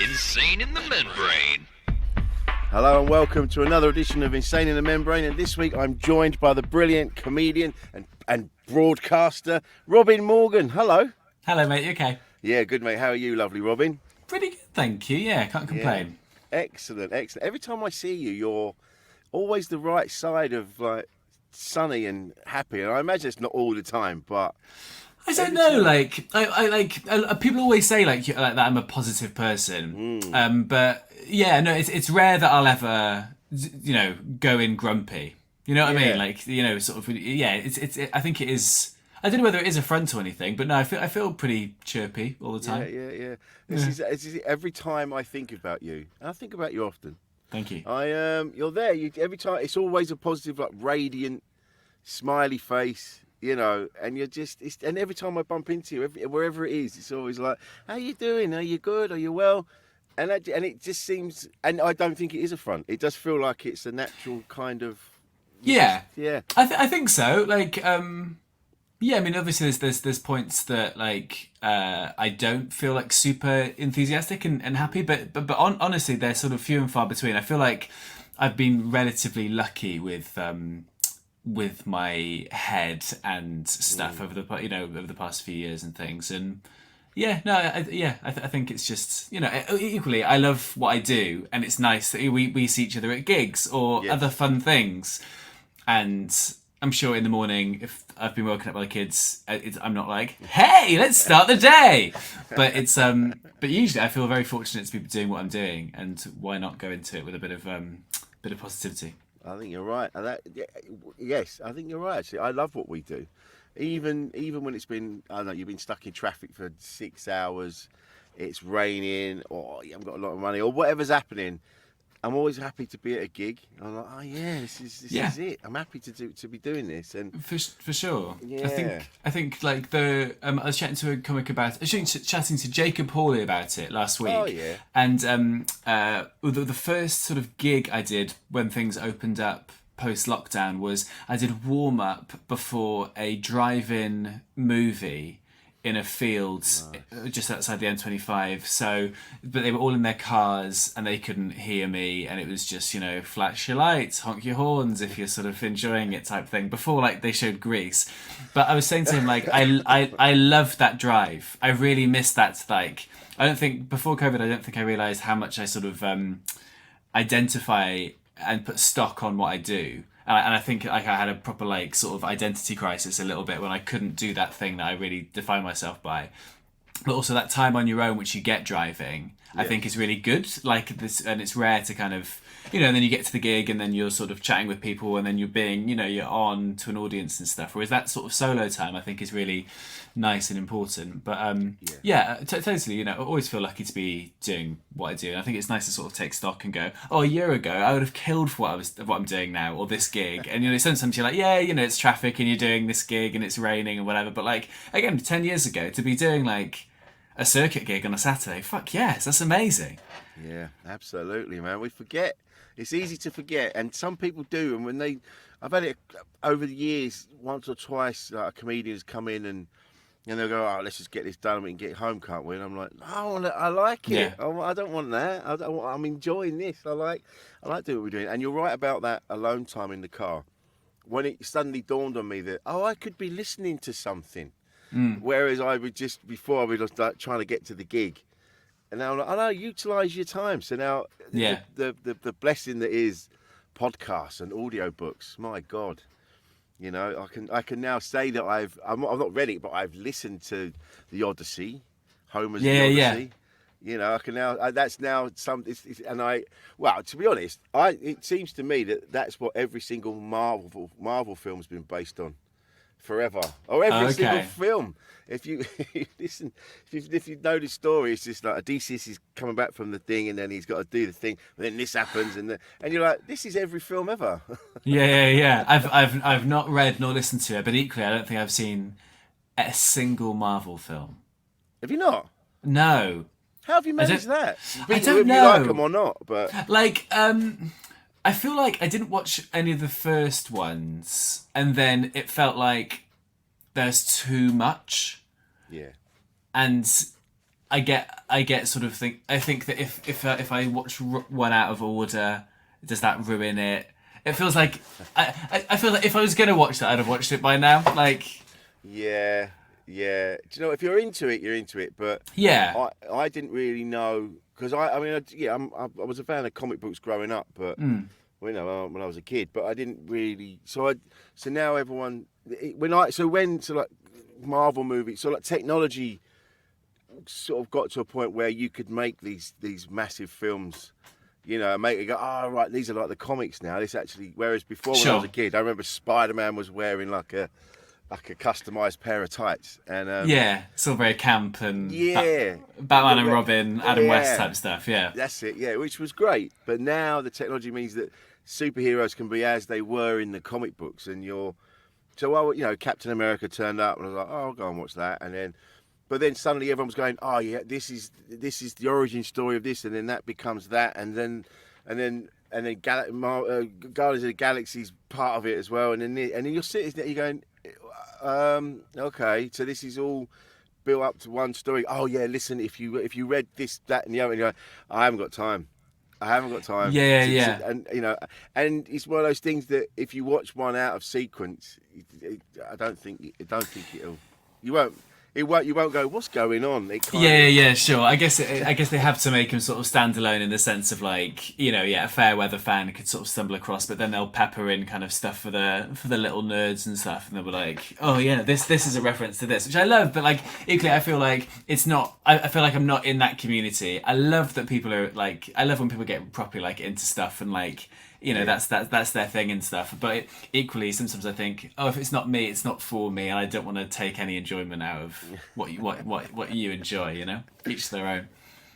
Insane in the Membrane. Hello and welcome to another edition of Insane in the Membrane, and this week I'm joined by the brilliant comedian and broadcaster Robin Morgan. Hello. Hello, mate. You okay? Yeah, good mate. How are you, lovely Robin? Pretty good, thank you. Yeah, can't complain. Yeah. Excellent. Every time I see you, you're always the right side of like sunny and happy, and I imagine it's not all the time, but I don't know. Like, I like people always say like that I'm a positive person. But yeah, no, it's rare that I'll ever go in grumpy. You know what I mean? Like, sort of. Yeah, I think it is. I don't know whether it is a front or anything, but no, I feel pretty chirpy all the time. Yeah. This is every time I think about you, and I think about you often. Thank you. You're there. Every time it's always a positive, like radiant, smiley face. And you're just, and every time I bump into you, wherever it is, it's always like, how you doing? Are you good? Are you well? And it just seems, and I don't think it is a front. It does feel like it's a natural kind of. Yeah. Yeah. I think so. Like, yeah. I mean, obviously, there's points that like I don't feel like super enthusiastic and happy, but honestly, they're sort of few and far between. I feel like I've been relatively lucky with my head and stuff over the past few years and things, and I think it's just equally I love what I do, and it's nice that we see each other at gigs or other fun things, and I'm sure in the morning if I've been woken up by the kids, I'm not like, hey, let's start the day, but it's but usually I feel very fortunate to be doing what I'm doing, and why not go into it with a bit of positivity. I think you're right. Yes, I think you're right. Actually, I love what we do, even when it's been, I don't know, you've been stuck in traffic for 6 hours, it's raining, or you haven't got a lot of money, or whatever's happening. I'm always happy to be at a gig. I'm like, oh yeah, this is it. I'm happy to be doing this, and for sure. Yeah. I think like I was chatting to a comic chatting to Jacob Hawley about it last week. Oh yeah. And the first sort of gig I did when things opened up post lockdown was I did warm up before a drive-in movie in a field just outside the M25. So, but they were all in their cars and they couldn't hear me, and it was just flash your lights, honk your horns if you're sort of enjoying it type thing. Before like they showed Grease, but I was saying to him like I loved that drive. I really missed that. Like I don't think before COVID, I don't think I realised how much I sort of identify and put stock on what I do. And I think like I had a proper like sort of identity crisis a little bit when I couldn't do that thing that I really define myself by. But also that time on your own, which you get driving, I think is really good. Like this, and it's rare to kind of, and then you get to the gig and then you're sort of chatting with people and then you're being, you're on to an audience and stuff. Whereas that sort of solo time, I think is really nice and important. But totally, I always feel lucky to be doing what I do. And I think it's nice to sort of take stock and go, oh, a year ago I would have killed for what I'm doing now, or this gig. And sometimes you're like, yeah, it's traffic and you're doing this gig and it's raining and whatever. But like again, 10 years ago to be doing like a circuit gig on a Saturday, fuck yes, that's amazing. Yeah, absolutely, man. We forget. It's easy to forget, and some people do. And I've had it over the years, once or twice. Like a comedian's come in and they'll go, "Oh, let's just get this done and we can get home, can't we?" And I'm like, I like it. Yeah. I don't want that. I'm enjoying this. I like doing what we're doing. And you're right about that alone time in the car. When it suddenly dawned on me that I could be listening to something, whereas I would just before I was like trying to get to the gig. And now I know, utilise your time. So now, the blessing that is podcasts and audiobooks. My God, I can now say that I've not read it, but I've listened to the Odyssey, Homer's The Odyssey. I can now. That's now some. To be honest, it seems to me that that's what every single Marvel film's been based on. Forever, or every single film. If you listen, if you know the story, it's just like Odysseus is coming back from the thing, and then he's got to do the thing, and then this happens, and you're like, this is every film ever. Yeah. I've not read nor listened to it, but equally, I don't think I've seen a single Marvel film. Have you not? No. How have you managed that? I don't if know. you like them or not, but like I feel like I didn't watch any of the first ones, and then it felt like there's too much. Yeah. And I get sort of think. I think that if I watch one out of order, does that ruin it? It feels like I feel like if I was gonna watch that, I'd have watched it by now. Like, Yeah, yeah. Do you know, if you're into it, you're into it. But yeah, I didn't really know because I mean, I was a fan of comic books growing up, but well, you know, when I was a kid, but I didn't really. So now everyone when like Marvel movies, so like technology sort of got to a point where you could make these massive films. You know, make it go, oh, right, these are like the comics now. This actually, whereas before when I was a kid, I remember Spider-Man was wearing like a customised pair of tights. And yeah, still very camp and yeah, Batman and Robin, Adam West type stuff. Yeah, that's it. Yeah, which was great. But now the technology means that superheroes can be as they were in the comic books, and Captain America turned up, and I was like, oh, I'll go and watch that, and then. But then suddenly everyone was going, oh yeah, this is the origin story of this, and then that becomes that, and then Guardians of the Galaxy's part of it as well, and then you're sitting there, you're going, okay, so this is all built up to one story. Oh yeah, listen, if you read this, that, and the other, and you go, I haven't got time. Yeah. And and it's one of those things that if you watch one out of sequence, I don't think it'll. You won't go, what's going on? Yeah, sure. I guess they have to make them sort of standalone in the sense of like, a fair weather fan could sort of stumble across, but then they'll pepper in kind of stuff for the little nerds and stuff, and they'll be like, oh yeah, this is a reference to this, which I love, but like equally I feel like it's not. I feel like I'm not in that community. I love that people are like. I love when people get properly like into stuff and like. That's their thing and stuff. But equally, sometimes I think, oh, if it's not me, it's not for me, and I don't want to take any enjoyment out of what you enjoy. Each their own.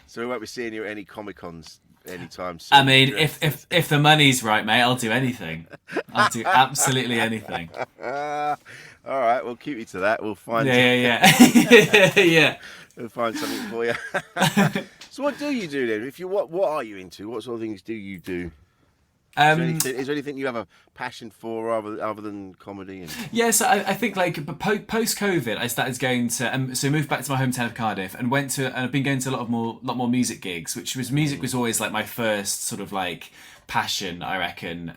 So we won't be seeing you at any Comic-Cons anytime soon. I mean, if the money's right, mate, I'll do anything. I'll do absolutely anything. All right, we'll keep you to that. We'll find. Yeah. Yeah. We'll find something for you. So what do you do then? What are you into? What sort of things do you do? Is there anything you have a passion for other than comedy? Yeah, so I think like post COVID, I started going to so moved back to my hometown of Cardiff and I've been going to a lot more music gigs, music was always like my first sort of like passion, I reckon.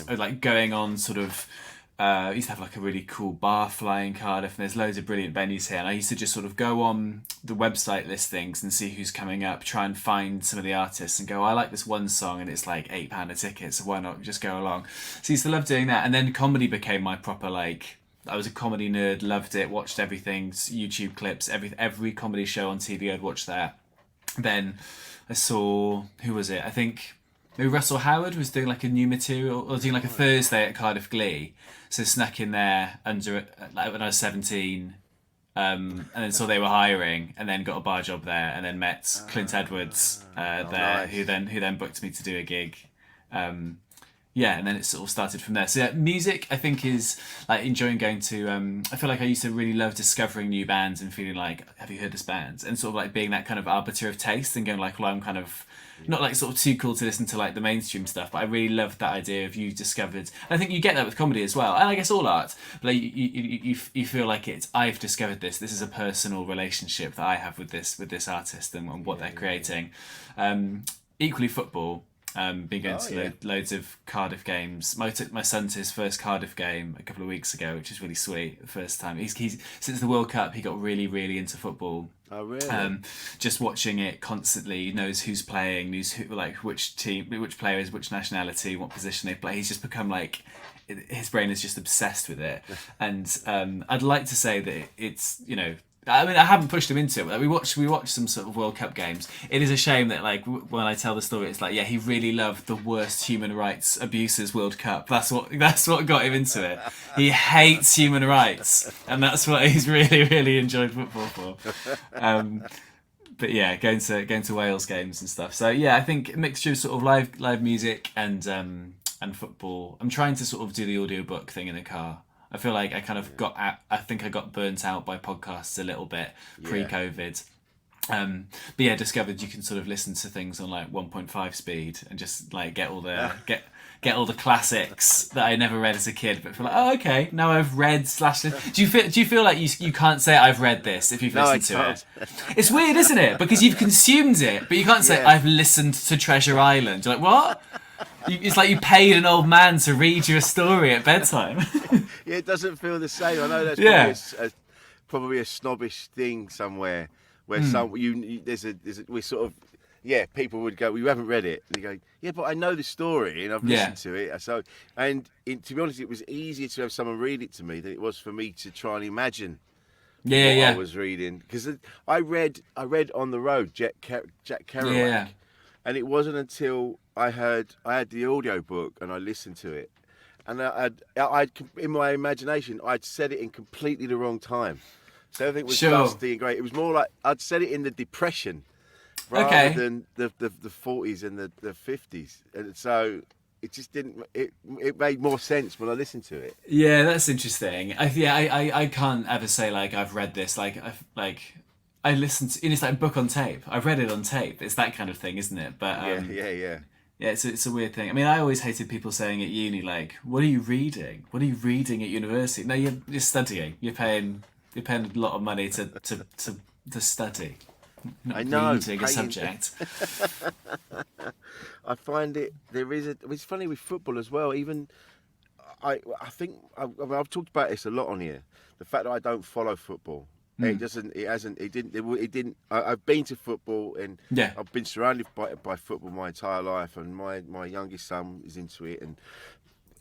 Like going on sort of. I used to have like a really cool bar fly in Cardiff, and there's loads of brilliant venues here, and I used to just sort of go on the website listings and see who's coming up, try and find some of the artists and go, I like this one song and it's like £8 a ticket, so why not just go along. So I used to love doing that, and then comedy became my proper like. I was a comedy nerd, loved it, watched everything, YouTube clips, every comedy show on TV, I'd watch that. Then I saw, who was it? I think maybe Russell Howard was doing like a new material, or doing like a Thursday at Cardiff Glee. So snuck in there like when I was 17, and then saw they were hiring, and then got a bar job there, and then met Clint Edwards there, nice. who then booked me to do a gig. And then it sort of started from there. So yeah, music I think is like enjoying going to. I feel like I used to really love discovering new bands and feeling like, have you heard this band? And sort of like being that kind of arbiter of taste and going like, well, I'm kind of. Not like sort of too cool to listen to like the mainstream stuff, but I really loved that idea of you discovered. And I think you get that with comedy as well, and I guess all art. But like, you feel like I've discovered this. This is a personal relationship that I have with this artist and what they're creating. Equally, football. Been going to loads of Cardiff games. I took my son to his first Cardiff game a couple of weeks ago, which is really sweet. The first time he's since the World Cup, he got really, really into football. Oh really? Just watching it constantly, he knows who's playing, knows who, like which team, which player is which nationality, what position they play. He's just become like his brain is just obsessed with it. And I'd like to say that it's I mean, I haven't pushed him into it. Like, we watched some sort of World Cup games. It is a shame that, like, when I tell the story, it's like, yeah, he really loved the worst human rights abuses World Cup. That's what got him into it. He hates human rights, and that's what he's really, really enjoyed football for. But yeah, going to Wales games and stuff. So yeah, I think a mixture of sort of live music and football. I'm trying to sort of do the audiobook thing in the car. I feel like I kind of I think I got burnt out by podcasts a little bit pre-COVID. But yeah, discovered you can sort of listen to things on like 1.5 speed and just like get all the get all the classics that I never read as a kid, but feel like, oh, okay, now I've read / Do you feel like you can't say I've read this if you've listened to it? It's weird, isn't it? Because you've consumed it, but you can't say I've listened to Treasure Island. You're like, what? It's like you paid an old man to read you a story at bedtime. Yeah, it doesn't feel the same. I know that's probably a snobbish thing somewhere where we sort of people would go, well, you haven't read it, and you go, yeah, but I know the story and I've listened to it. So to be honest, it was easier to have someone read it to me than it was for me to try and imagine what I was reading, because I read On the Road, Jack Kerouac, and it wasn't until I had the audio book and I listened to it, and I'd in my imagination I'd said it in completely the wrong time, so everything was dusty and great. It was more like I'd said it in the Depression rather than the 40s and the 50s, and so it just didn't. It made more sense when I listened to it. Yeah, that's interesting. I can't ever say like I've read this. I listened to, it's like a book on tape. I've read it on tape. It's that kind of thing, isn't it? But yeah. Yeah, it's a weird thing. I mean, I always hated people saying at uni, like, "What are you reading? What are you reading at university?" No, you're studying. You're paying a lot of money to study. Not I know. Reading a subject. I find it's funny with football as well. Even I think I've talked about this a lot on here. The fact that I don't follow football. I've been to football and I've been surrounded by football my entire life, and my youngest son is into it, and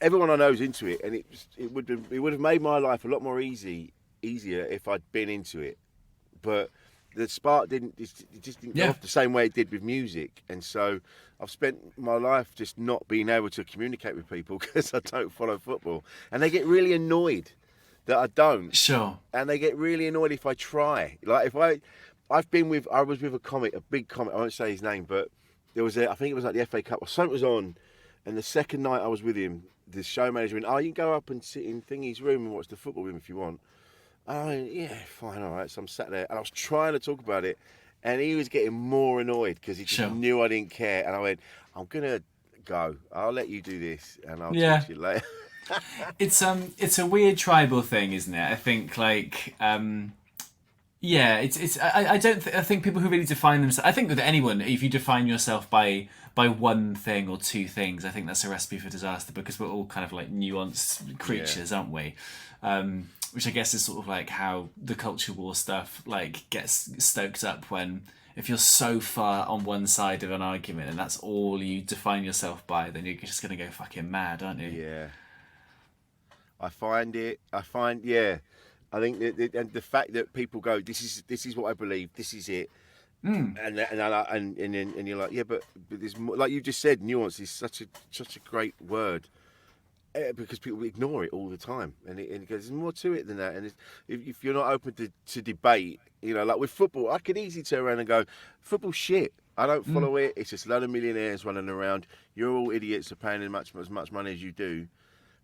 everyone I know is into it, and it would have made my life a lot more easier if I'd been into it, but the spark just didn't go off the same way it did with music, and so I've spent my life just not being able to communicate with people because I don't follow football, and they get really annoyed that I don't. Sure. And they get really annoyed if I try. Like I was with a comic, a big comic. I won't say his name, but I think it was like the FA Cup or something was on, and the second night I was with him, the show manager went, "Oh, you can go up and sit in Thingy's room and watch the football with him if you want." And I went, "Yeah, fine, all right." So I'm sat there and I was trying to talk about it, and he was getting more annoyed because he just knew I didn't care. And I went, "I'm gonna go. I'll let you do this, and I'll talk to you later." It's a weird tribal thing, isn't it? I think like I think people who really define themselves, I think with anyone, if you define yourself by one thing or two things, I think that's a recipe for disaster, because we're all kind of like nuanced creatures, aren't we? Which I guess is sort of like how the culture war stuff like gets stoked up when, if you're so far on one side of an argument and that's all you define yourself by, then you're just going to go fucking mad, aren't you? Yeah. I think and the fact that people go, this is what I believe, this is it, and you're like, yeah, but there's more, like you just said, nuance is such a great word, because people ignore it all the time, and there's more to it than that. And if you're not open to debate, like with football, I could easily turn around and go, football shit. I don't follow it. It's just a load of millionaires running around. You're all idiots for paying as much money as you do.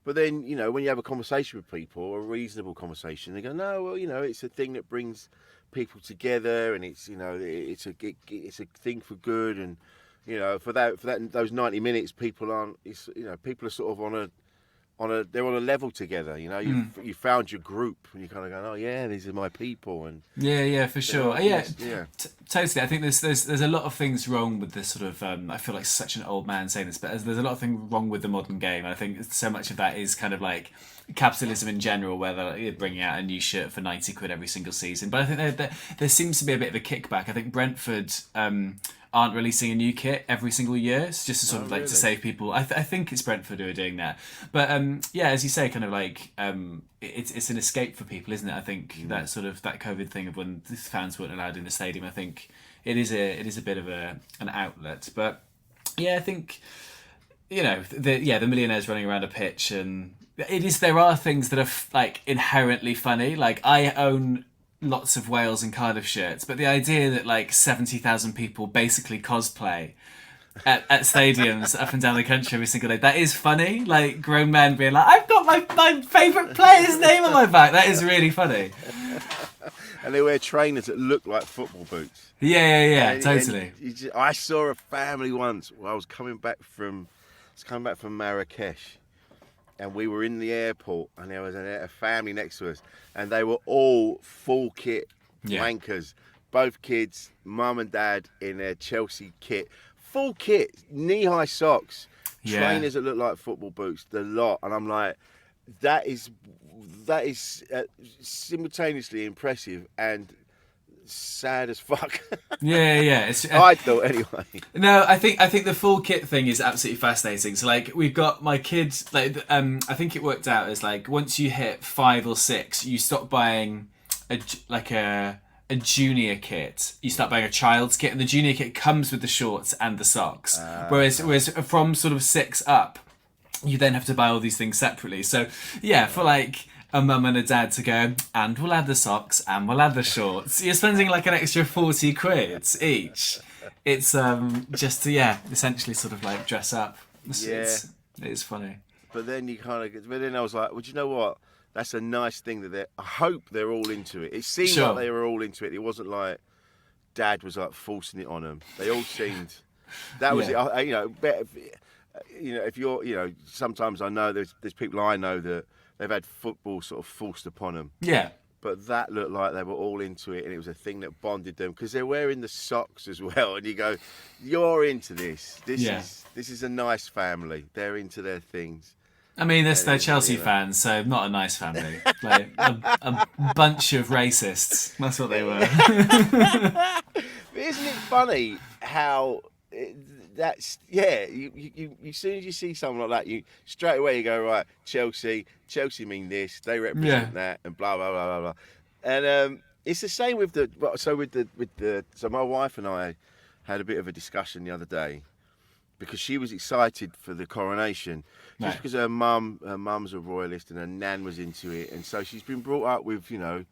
But then, when you have a conversation with people, a reasonable conversation, they go, no, well, it's a thing that brings people together, and it's a thing for good, and for those 90 minutes, people are sort of they're on a level together. You found your group, and you kind of go, oh yeah, these are my people, and for sure, totally. I think there's a lot of things wrong with this sort of. I feel like such an old man saying this, but there's a lot of things wrong with the modern game. And I think so much of that is kind of like capitalism in general, where they're bringing out a new shirt for 90 quid every single season. But I think there seems to be a bit of a kickback. I think Brentford aren't releasing a new kit every single year. It's just to sort of like to save people. I think it's Brentford who are doing that. But as you say, kind of like it's an escape for people, isn't it? I think that sort of that COVID thing of when the fans weren't allowed in the stadium, I think it is a bit of an outlet. But I think the millionaires running around a pitch, and there are things that are like inherently funny. Like I own lots of Wales and Cardiff shirts, but the idea that like 70,000 people basically cosplay at stadiums up and down the country every single day, that is funny. Like grown men being like, I've got my favourite player's name on my back. That is really funny. And they wear trainers that look like football boots. Yeah, totally. I saw a family once while I was coming back from was coming back from Marrakesh, and we were in the airport, and there was a family next to us, and they were all full kit wankers. Both kids, mum and dad in their Chelsea kit, full kit, knee-high socks, trainers that look like football boots, the lot. And I'm like, that is simultaneously impressive and sad as fuck. Yeah. I thought anyway. No, I think the full kit thing is absolutely fascinating. So like we've got my kids. Like I think it worked out as like once you hit 5 or 6, you stop buying a junior kit. You start buying a child's kit, and the junior kit comes with the shorts and the socks. Whereas from sort of 6 up, you then have to buy all these things separately. So yeah, for like a mum and a dad to go, and we'll add the socks and we'll add the shorts, you're spending like an extra 40 quid each. It's just to essentially sort of like dress up. It's funny. But then I was like, well, do you know what? That's a nice thing that I hope they're all into it. It seemed like they were all into it. It wasn't like Dad was like forcing it on them. They all seemed. That was it. If you're, sometimes I know there's people I know that they've had football sort of forced upon them. Yeah. But that looked like they were all into it, and it was a thing that bonded them because they're wearing the socks as well. And you go, you're into this. This is a nice family. They're into their things. I mean, they're Chelsea fans, so not a nice family. Like a bunch of racists. That's what they were. Isn't it funny how that's you as soon as you see someone like that, you straight away you go, right, Chelsea mean this, they represent that, and blah blah blah blah blah. And it's the same with so my wife and I had a bit of a discussion the other day because she was excited for the coronation just because her mum's a royalist and her nan was into it, and so she's been brought up with the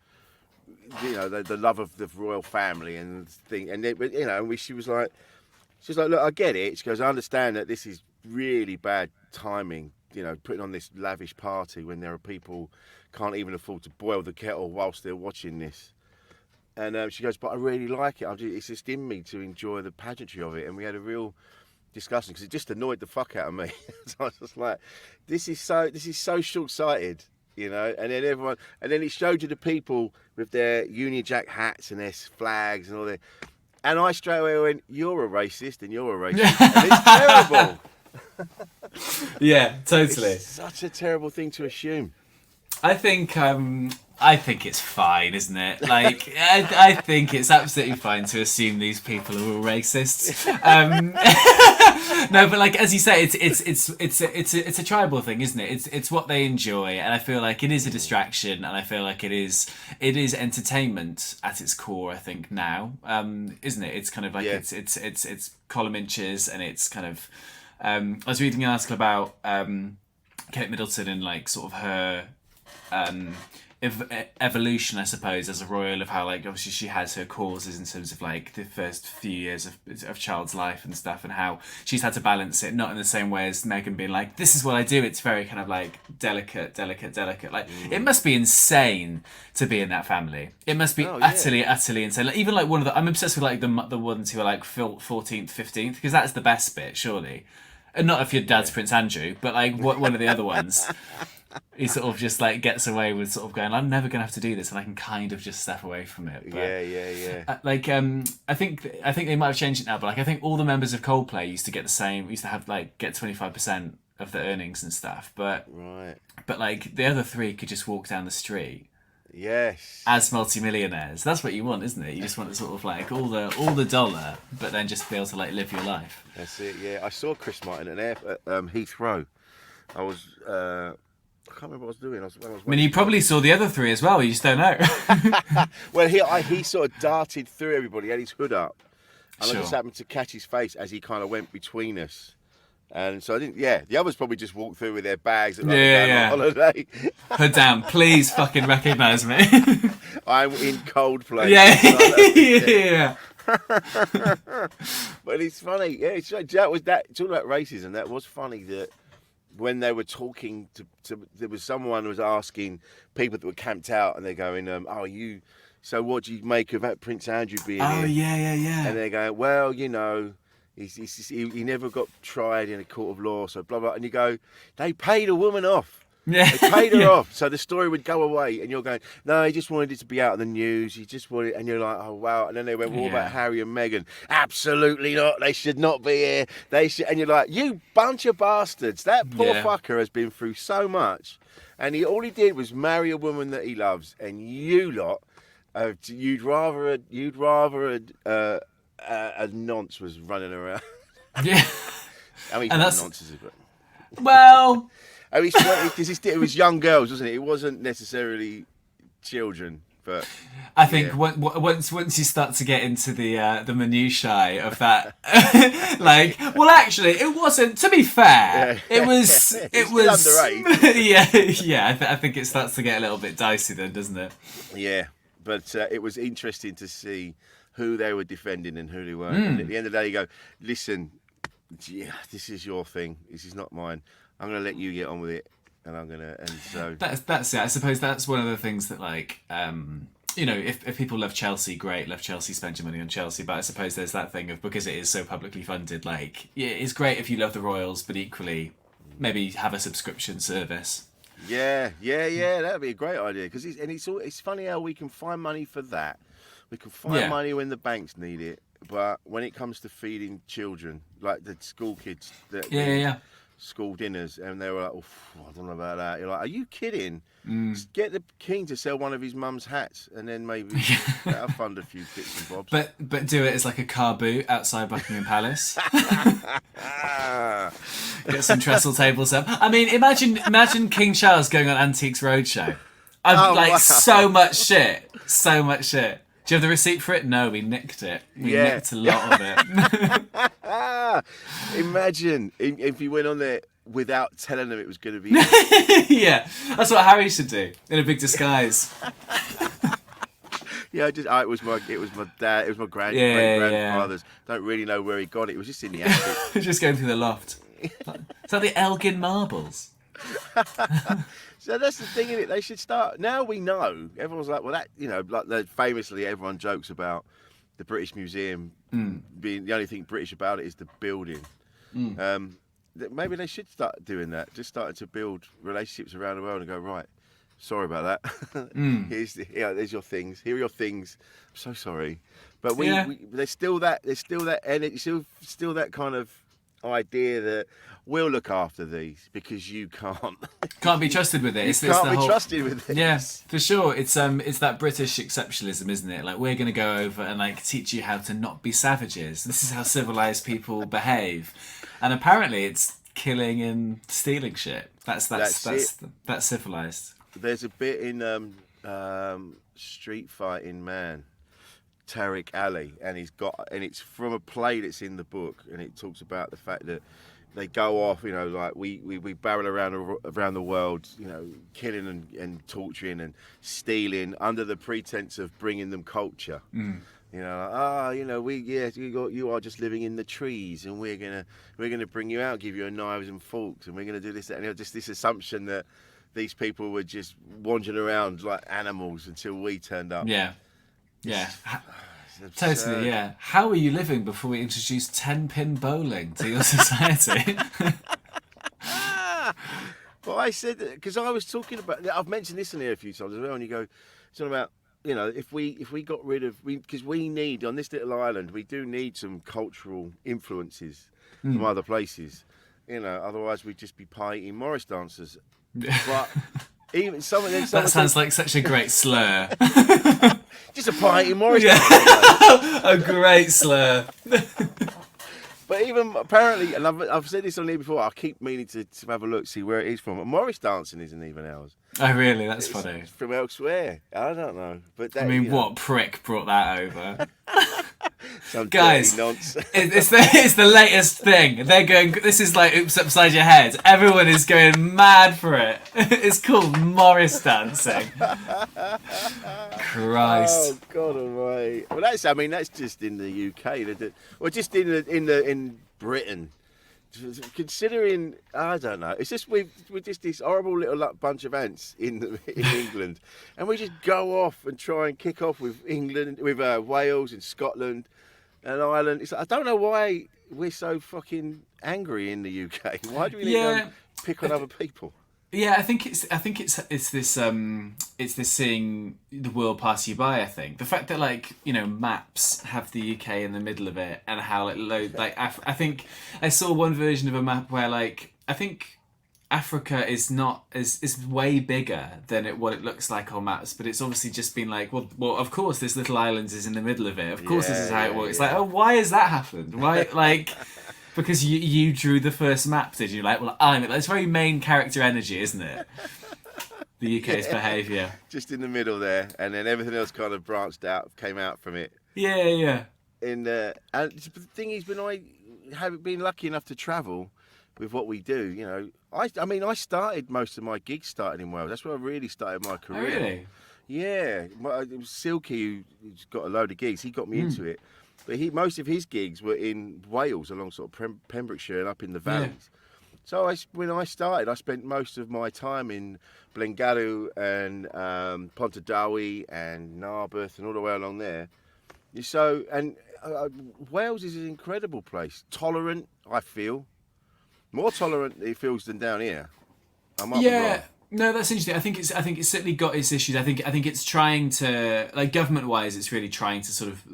love of the royal family and thing, and she was like, look, I get it. She goes, I understand that this is really bad timing, putting on this lavish party when there are people can't even afford to boil the kettle whilst they're watching this. And she goes, but I really like it. It's just in me to enjoy the pageantry of it. And we had a real discussion because it just annoyed the fuck out of me. So I was just like, this is so short-sighted, and then it showed you the people with their Union Jack hats and their flags and all that. And I straight away went, you're a racist and you're a racist. And it's terrible. Yeah, totally. It's such a terrible thing to assume. I think it's fine, isn't it? Like, I think it's absolutely fine to assume these people are all racists. No, but like as you say, it's a tribal thing, isn't it? It's what they enjoy, and I feel like it is a distraction, and I feel like it is entertainment at its core. I think now, isn't it? It's kind of like it's column inches, and it's kind of. I was reading an article about Kate Middleton and like sort of her. Evolution, I suppose, as a royal, of how like obviously she has her causes in terms of like the first few years of child's life and stuff, and how she's had to balance it, not in the same way as Meghan being like, this is what I do. It's very kind of like delicate. Like it must be insane to be in that family. It must be utterly insane. Like, even like I'm obsessed with like the ones who are like 14th, 15th, because that's the best bit, surely. And not if your dad's Prince Andrew, but like one of the other ones. He sort of just like gets away with sort of going, I'm never gonna have to do this, and I can kind of just step away from it. But, I think they might have changed it now, but like I think all the members of Coldplay used to have like get 25% of the earnings and stuff. But like the other 3 could just walk down the street. Yes. As multimillionaires, that's what you want, isn't it? You just want to sort of like all the dollar, but then just be able to like live your life. That's it. Yeah, I saw Chris Martin at Heathrow. I was. I can't remember what I was doing. I mean, you probably saw the other 3 as well. You just don't know. Well, he sort of darted through everybody. He had his hood up, and I just happened to catch his face as he kind of went between us. And so I didn't. Yeah, the others probably just walked through with their bags and on holiday. Hood down, please fucking recognise me. I'm in Coldplay. Yeah. But it's funny. Yeah, that was that. Talking about racism, that was funny that. When they were talking there was someone who was asking people that were camped out, and they're going, so what do you make of that Prince Andrew being here? Yeah. And they're going, well, He never got tried in a court of law, so blah blah. And you go, they paid a woman off. Yeah. They paid her off, so the story would go away, and you're going, no, he just wanted it to be out of the news. He just wanted, and you're like, oh wow. And then they went, what about Harry and Meghan? Absolutely not. They should not be here. They should. And you're like, you bunch of bastards. That poor fucker has been through so much, and all he did was marry a woman that he loves, and you lot, you'd rather a nonce was running around. Yeah. I mean, And that's- nonsense, but. Well, I mean, because it was young girls, wasn't it? It wasn't necessarily children, but I think once you start to get into the minutiae of that, like, well, actually, it wasn't. To be fair, it was still underage. yeah. I think it starts to get a little bit dicey then, doesn't it? yeah. But it was interesting to see who they were defending and who they weren't. And at the end of the day, you go, listen, yeah, this is your thing. This is not mine. I'm going to let you get on with it, and so That's it. I suppose that's one of the things that, like, you know, if people love Chelsea, great, love Chelsea, spend your money on Chelsea. But I suppose there's that thing of, because it is so publicly funded, like, yeah, it's great if you love the Royals, but equally, maybe have a subscription service. yeah, that'd be a great idea. Because it's funny how we can find money for that. We can find money when the banks need it, but when it comes to feeding children, like the school kids, school dinners, and they were like, oh, I don't know about that. You're like, are you kidding? Just get the king to sell one of his mum's hats, and then maybe that'll fund a few bits and bobs. But do it as like a car boot outside Buckingham Palace. Get some trestle tables up. I mean, imagine King Charles going on Antiques Roadshow. So much shit. So much shit. Do you have the receipt for it? No, we nicked it. We nicked a lot of it. Imagine if you went on there without telling them it was going to be. Yeah, that's what Harry should do, in a big disguise. Yeah, it was my dad. It was my grandfather's. Don't really know where he got it. It was just in the attic. Just going through the loft. Is that the Elgin marbles? So that's the thing, innit? They should start. Now we know. Everyone's like, well, that, you know, like famously, everyone jokes about the British Museum being the only thing British about it is the building. Maybe they should start doing that. Just starting to build relationships around the world and go, right, sorry about that. There's your things. Here are your things. I'm so sorry, but there's still that energy, still that kind of idea that we'll look after these because you can't be trusted with it. You can't be trusted with it. Yeah, for sure. It's that British exceptionalism, isn't it? Like, we're going to go over and like teach you how to not be savages. This is how civilized people behave, and apparently it's killing and stealing shit. That's civilized. There's a bit in Street Fighting Man, Tariq Ali, and it's from a play that's in the book, and it talks about the fact that they go off, you know, like we barrel around the world, you know, killing and torturing and stealing under the pretense of bringing them culture. You know, you are just living in the trees, and we're gonna bring you out, give you knives and forks, and we're gonna do this, that, and just this assumption that these people were just wandering around like animals until we turned up. Yeah. Totally, yeah. How were you living before we introduced 10-pin bowling to your society? Well, I said that because I was talking about. I've mentioned this in here a few times as well, and you go, it's all about, you know, if we got rid of, because we need, on this little island, we do need some cultural influences from other places, you know. Otherwise, we'd just be pie-eating Morris dancers. But even that sounds like such a great slur. Just a pie-eating Morris. A great slur. But even apparently, and I've said this on here before, I keep meaning to have a look, see where it is from. Morris dancing isn't even ours. Oh, really? That's funny. It's from elsewhere. I don't know. But that, what prick brought that over? Some Guys, nonsense. it's the latest thing. They're going, this is like Oops Upside Your Head. Everyone is going mad for it. It's called Morris dancing. Christ. Oh God almighty. Well, that's just in the UK. Or just in Britain. Considering, I don't know, it's just we're just this horrible little bunch of ants in England, and we just go off and try and kick off with England, with Wales and Scotland, an island. It's, I don't know why we're so fucking angry in the UK. Why do we need to pick on other people? Yeah, I think it's this seeing the world pass you by. I think the fact that maps have the UK in the middle of it, and how I think I saw one version of a map where I think Africa is way bigger than what it looks like on maps, but it's obviously just been well, of course this little island is in the middle of it. Of course this is how it works. Yeah. Why has that happened? Why Because you drew the first map, did you? That's very main character energy, isn't it? The UK's behaviour. Just in the middle there, and then everything else kind of branched out, came out from it. Yeah. And the thing is, when I have been lucky enough to travel with what we do, I started most of my gigs started in Wales. That's where I really started my career. Oh, really? Yeah. It was Silky who's got a load of gigs. He got me into it. But most of his gigs were in Wales, along sort of Pembrokeshire and up in the valleys. Yeah. So when I started, I spent most of my time in Blaengadw and Pontardawy and Narberth and all the way along there. So, and Wales is an incredible place. Tolerant, I feel. More tolerant it feels than down here. I might be wrong. No, that's interesting. I think it's certainly got its issues. I think it's trying to, government-wise, it's really trying to sort of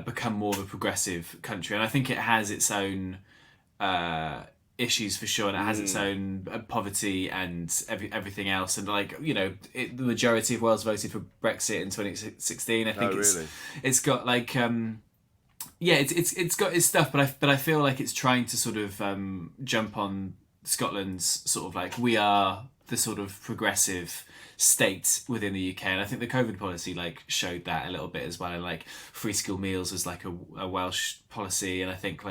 become more of a progressive country, and I think it has its own issues for sure, and it has its own poverty and everything else. And the majority of Wales voted for Brexit in 2016. I think it's got it's got its stuff, but I feel like it's trying to sort of jump on Scotland's sort of we are the sort of progressive state within the UK, and I think the COVID policy showed that a little bit as well. And free school meals was a Welsh policy, and I think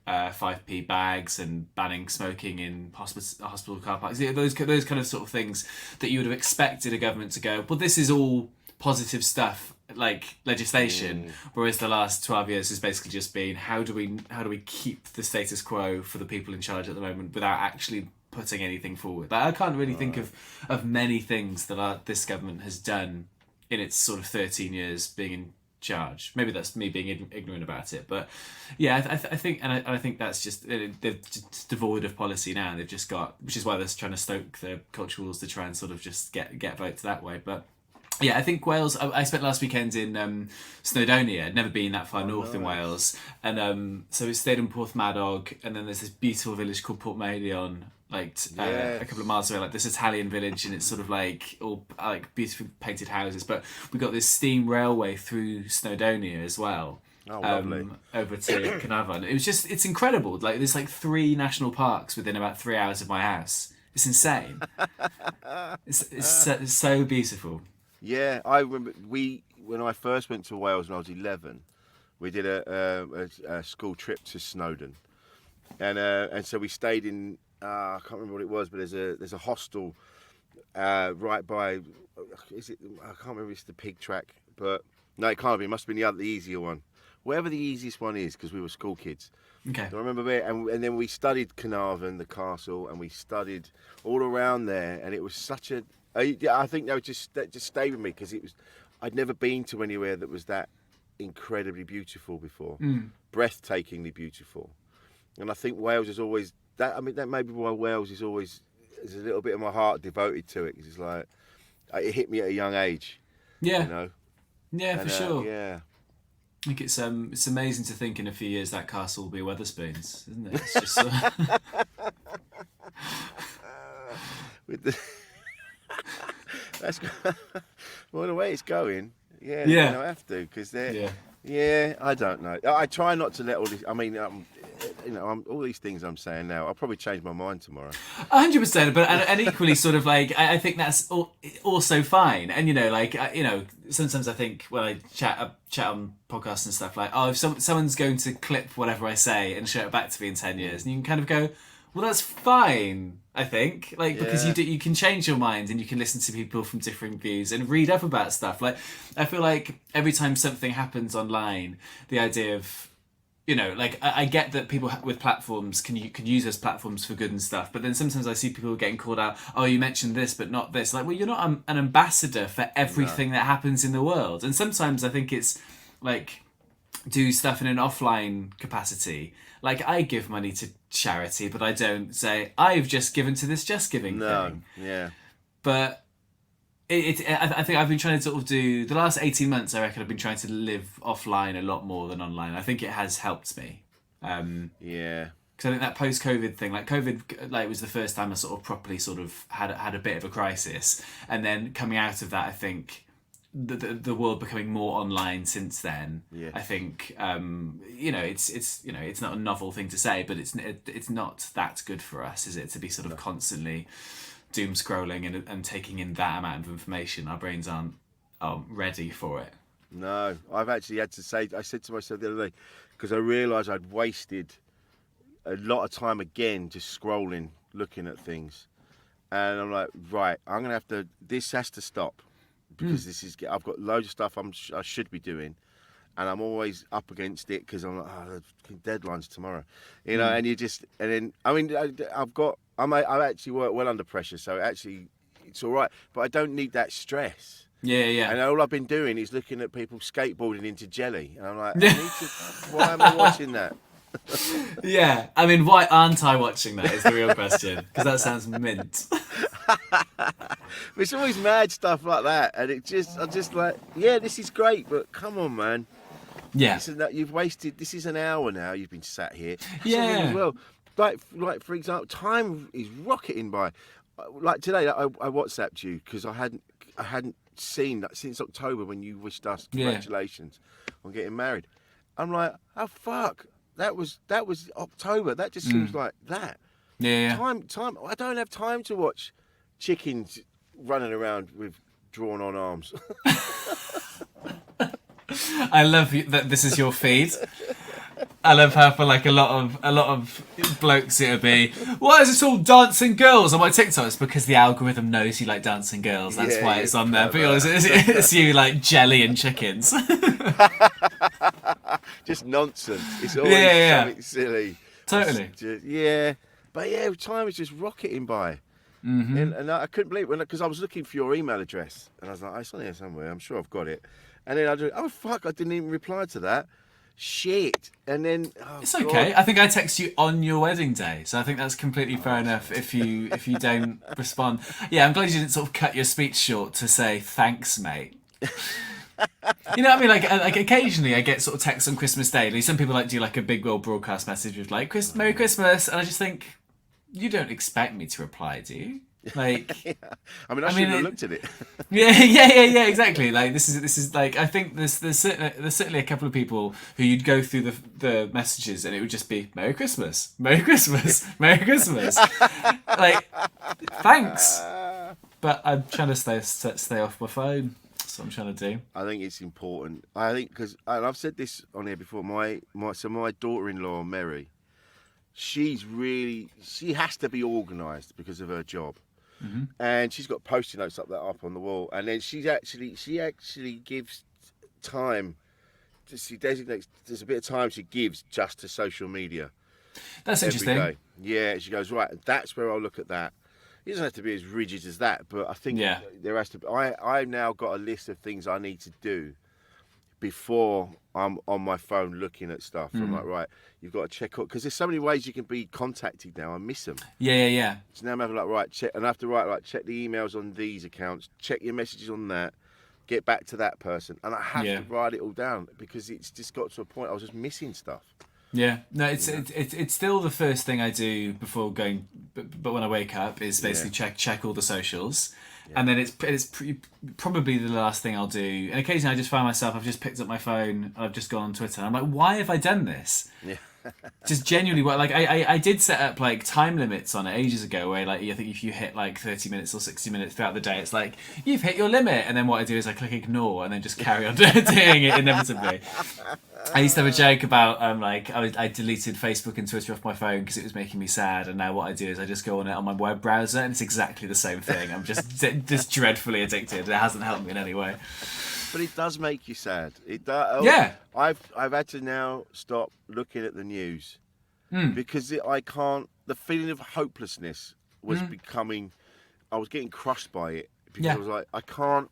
5p bags and banning smoking in hospital car parks. Those kind of sort of things that you would have expected a government to go, well, this is all positive stuff, legislation, whereas the last 12 years has basically just been how do we keep the status quo for the people in charge at the moment without actually putting anything forward. I can't really think of many things that this government has done in its sort of 13 years being in charge. Maybe that's me being ignorant about it, but yeah, I think that's just they're just devoid of policy now. They've just got, which is why they're trying to stoke the culture wars to try and sort of just get votes that way, but. Yeah, I think Wales. I spent last weekend in Snowdonia. I'd never been that far north in Wales, and so we stayed in Porthmadog, and then there's this beautiful village called Portmeirion, a couple of miles away, this Italian village, and it's sort of all beautiful painted houses. But we got this steam railway through Snowdonia as well. Oh, lovely. Over to Carnarvon. It's incredible. There's 3 national parks within about 3 hours of my house. It's insane. It's so beautiful. Yeah, I remember when I first went to Wales when I was 11, we did a school trip to Snowdon, and so we stayed in I can't remember what it was, but there's a hostel right by, is it? I can't remember if it's the Pig Track, but no, it can't be. It must have been the easier one, wherever the easiest one is, because we were school kids. Okay. I remember there, and then we studied Carnarvon, the castle, and we studied all around there, and it was such a. I think that just stayed with me because I'd never been to anywhere that was that incredibly beautiful before, breathtakingly beautiful, and I think Wales is always that. I mean, that may be why Wales is a little bit of my heart devoted to it, because it's it hit me at a young age. Yeah, yeah, for sure. Yeah. I think it's amazing to think in a few years that castle will be Wetherspoons, isn't it? It's just with the. That's well, the way it's going. Yeah. I have to, because they're. Yeah, I don't know. I try not to let all this. I mean, all these things I'm saying now, I'll probably change my mind tomorrow. 100%, but and equally, sort of I think that's also fine. And sometimes I think when I chat on podcasts and stuff, if someone's going to clip whatever I say and show it back to me in 10 years, and you can kind of go, well, that's fine. I think, because you can change your mind and you can listen to people from different views and read up about stuff. I feel like every time something happens online, the idea of, I get that people with platforms can use those platforms for good and stuff, but then sometimes I see people getting called out. Oh, you mentioned this, but not this. Well, you're not an ambassador for everything that happens in the world. And sometimes I think it's do stuff in an offline capacity. Like, I give money to charity, but I don't say, I've just given to this Just Giving No, thing. yeah. But I think I've been trying to sort of do, the last 18 months, I reckon I've been trying to live offline a lot more than online. I think it has helped me. Yeah. Because I think that post-COVID thing, like COVID, like was the first time I sort of properly sort of had a bit of a crisis, and then coming out of that, I think the world becoming more online since then. Yes. I think it's not a novel thing to say, but it's not that good for us, is it, to be sort of constantly doom scrolling and taking in that amount of information. Our brains aren't ready for it. No, I've actually had to say, I said to myself the other day, because I realised I'd wasted a lot of time again just scrolling, looking at things. And I'm like, right, I'm going to have to, this has to stop. Because I've got loads of stuff I should be doing. And I'm always up against it because I'm like, the deadline's tomorrow. You know, and you just, and then, I mean, I actually work well under pressure. So actually, it's all right. But I don't need that stress. Yeah. And all I've been doing is looking at people skateboarding into jelly. And I'm like, why am I watching that? Yeah. I mean, why aren't I watching that is the real question. Because that sounds mint. It's always mad stuff like that. And I'm just like, yeah, this is great. But come on, man. Yeah. You've wasted, this is an hour now you've been sat here. Yeah. As well. Like for example, time is rocketing by. Like today, I WhatsApped you because I hadn't seen that since October when you wished us congratulations on getting married. I'm like, oh fuck, that was October. That just seems like that. Yeah. Time. I don't have time to watch chickens running around with drawn on arms. I love that this is your feed. I love how for like a lot of blokes it'll be, why is it all dancing girls on my TikTok? It's because the algorithm knows you like dancing girls. That's why it's on there. But it's you like jelly and chickens. Just nonsense. It's always something silly. Totally. But yeah, time is just rocketing by. Mm-hmm. And I couldn't believe it because I was looking for your email address and I was like, it's on here somewhere. I'm sure I've got it. And then I just, oh fuck, I didn't even reply to that. Shit. And then it's okay. I think I text you on your wedding day, so I think that's completely fair enough if you don't respond. Yeah, I'm glad you didn't sort of cut your speech short to say thanks, mate. You know what I mean? Like occasionally I get sort of texts on Christmas Day. Like, some people like do like a big old broadcast message with like Merry Christmas, and I just think, you don't expect me to reply, do you? Like, yeah. I shouldn't have looked at it. yeah, exactly. Like this is like, I think there's certainly a couple of people who you'd go through the messages and it would just be Merry Christmas, Merry Christmas, Merry Christmas. Like, thanks, but I'm trying to stay off my phone. That's what I'm trying to do. I think it's important. I think because I've said this on here before. My daughter-in-law Mary, she has to be organised because of her job. Mm-hmm. And she's got post-it notes up on the wall, and then she actually gives time. She designates, there's a bit of time she gives just to social media. That's interesting. Day. Yeah, she goes, right, that's where I'll look at that. It doesn't have to be as rigid as that, but I think there has to be. I've now got a list of things I need to do before I'm on my phone looking at stuff. I'm like, right, you've got to check out, because there's so many ways you can be contacted now. I miss them. Yeah. So now I'm having like, right, check, and I have to write like, check the emails on these accounts, check your messages on that, get back to that person, and I have to write it all down because it's just got to a point I was just missing stuff. Yeah, no, it's still the first thing I do before going, but when I wake up is basically check all the socials. Yeah. And then it's probably the last thing I'll do. And occasionally I just find myself, I've just picked up my phone and I've just gone on Twitter. And I'm like, why have I done this? Yeah. Just genuinely, like I did set up like time limits on it ages ago, where like I think if you hit like 30 minutes or 60 minutes throughout the day, it's like you've hit your limit. And then what I do is I click ignore and then just carry on doing it inevitably. I used to have a joke about like I deleted Facebook and Twitter off my phone because it was making me sad, and now what I do is I just go on it on my web browser, and it's exactly the same thing. I'm just dreadfully addicted. It hasn't helped me in any way. But it does make you sad. It does. Yeah. I've had to now stop looking at the news because I can't. The feeling of hopelessness was becoming. I was getting crushed by it because I was like, I can't.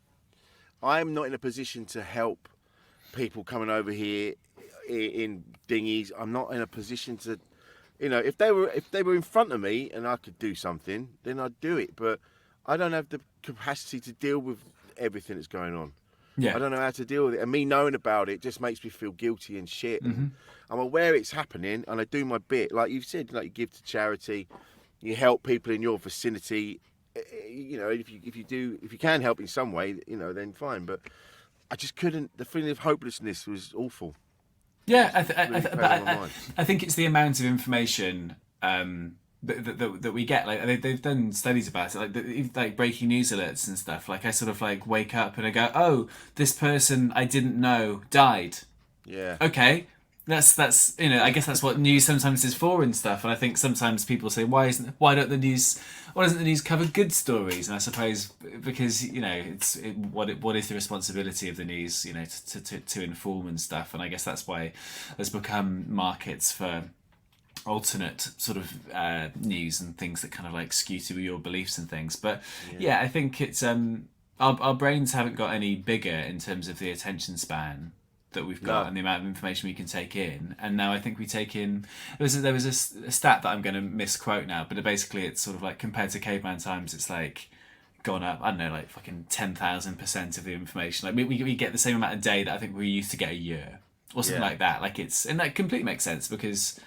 I am not in a position to help people coming over here. in dinghies. I'm not in a position to, if they were in front of me and I could do something, then I'd do it. But I don't have the capacity to deal with everything that's going on. Yeah. I don't know how to deal with it, and me knowing about it just makes me feel guilty and shit. And I'm aware it's happening, and I do my bit, like you've said, like you give to charity, you help people in your vicinity. If you can help in some way, then fine. But I just couldn't. The feeling of hopelessness was awful. Yeah, I think it's the amount of information that we get. Like they've done studies about it, like breaking news alerts and stuff. Like I sort of like wake up and I go, oh, this person I didn't know died. Yeah. Okay. That's I guess that's what news sometimes is for and stuff. And I think sometimes people say, why doesn't the news cover good stories? And I suppose because what is the responsibility of the news, to inform and stuff. And I guess that's why there's become markets for alternate sort of news and things that kind of like skew to your beliefs and things. But yeah, I think it's our brains haven't got any bigger in terms of the attention span that we've got and the amount of information we can take in. And now I think we take in, there was a stat that I'm going to misquote now, but basically it's sort of like compared to caveman times, it's like gone up, I don't know, like fucking 10,000% of the information. Like we get the same amount a day that I think we used to get a year or something like that. Like and that completely makes sense because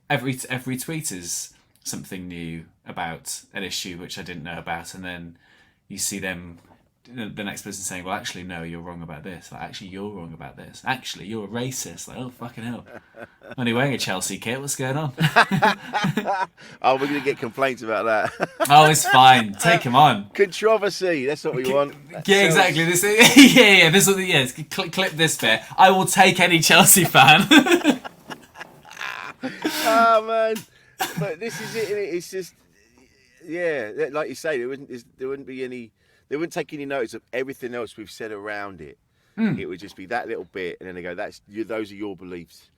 every tweet is something new about an issue which I didn't know about, and then you see them, the next person saying, well, actually, no, you're wrong about this. Like, actually, you're wrong about this. Actually, you're a racist. Like, oh, fucking hell. I'm only wearing a Chelsea kit. What's going on? Oh, we're going to get complaints about that. Oh, it's fine. Take him on. Controversy. That's what we want. Yeah, exactly. This, yeah. This will, yeah. Clip this bit. I will take any Chelsea fan. Oh, man. But this is it, innit? It's just, yeah, like you say, there wouldn't be any... They wouldn't take any notice of everything else we've said around it. It would just be that little bit, and then they go, those are your beliefs.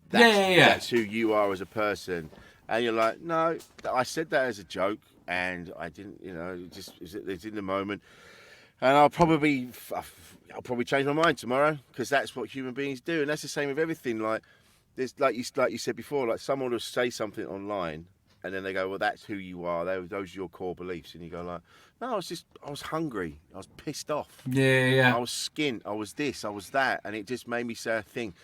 That's who you are as a person. And you're like, no, I said that as a joke, and I didn't, it's in the moment. And I'll probably change my mind tomorrow, because that's what human beings do. And that's the same with everything. Like, there's like you said before, like someone will say something online, and then they go, well, that's who you are. Those are your core beliefs. And you go like, no, I was hungry. I was pissed off. Yeah. I was skint. I was this. I was that. And it just made me say a thing.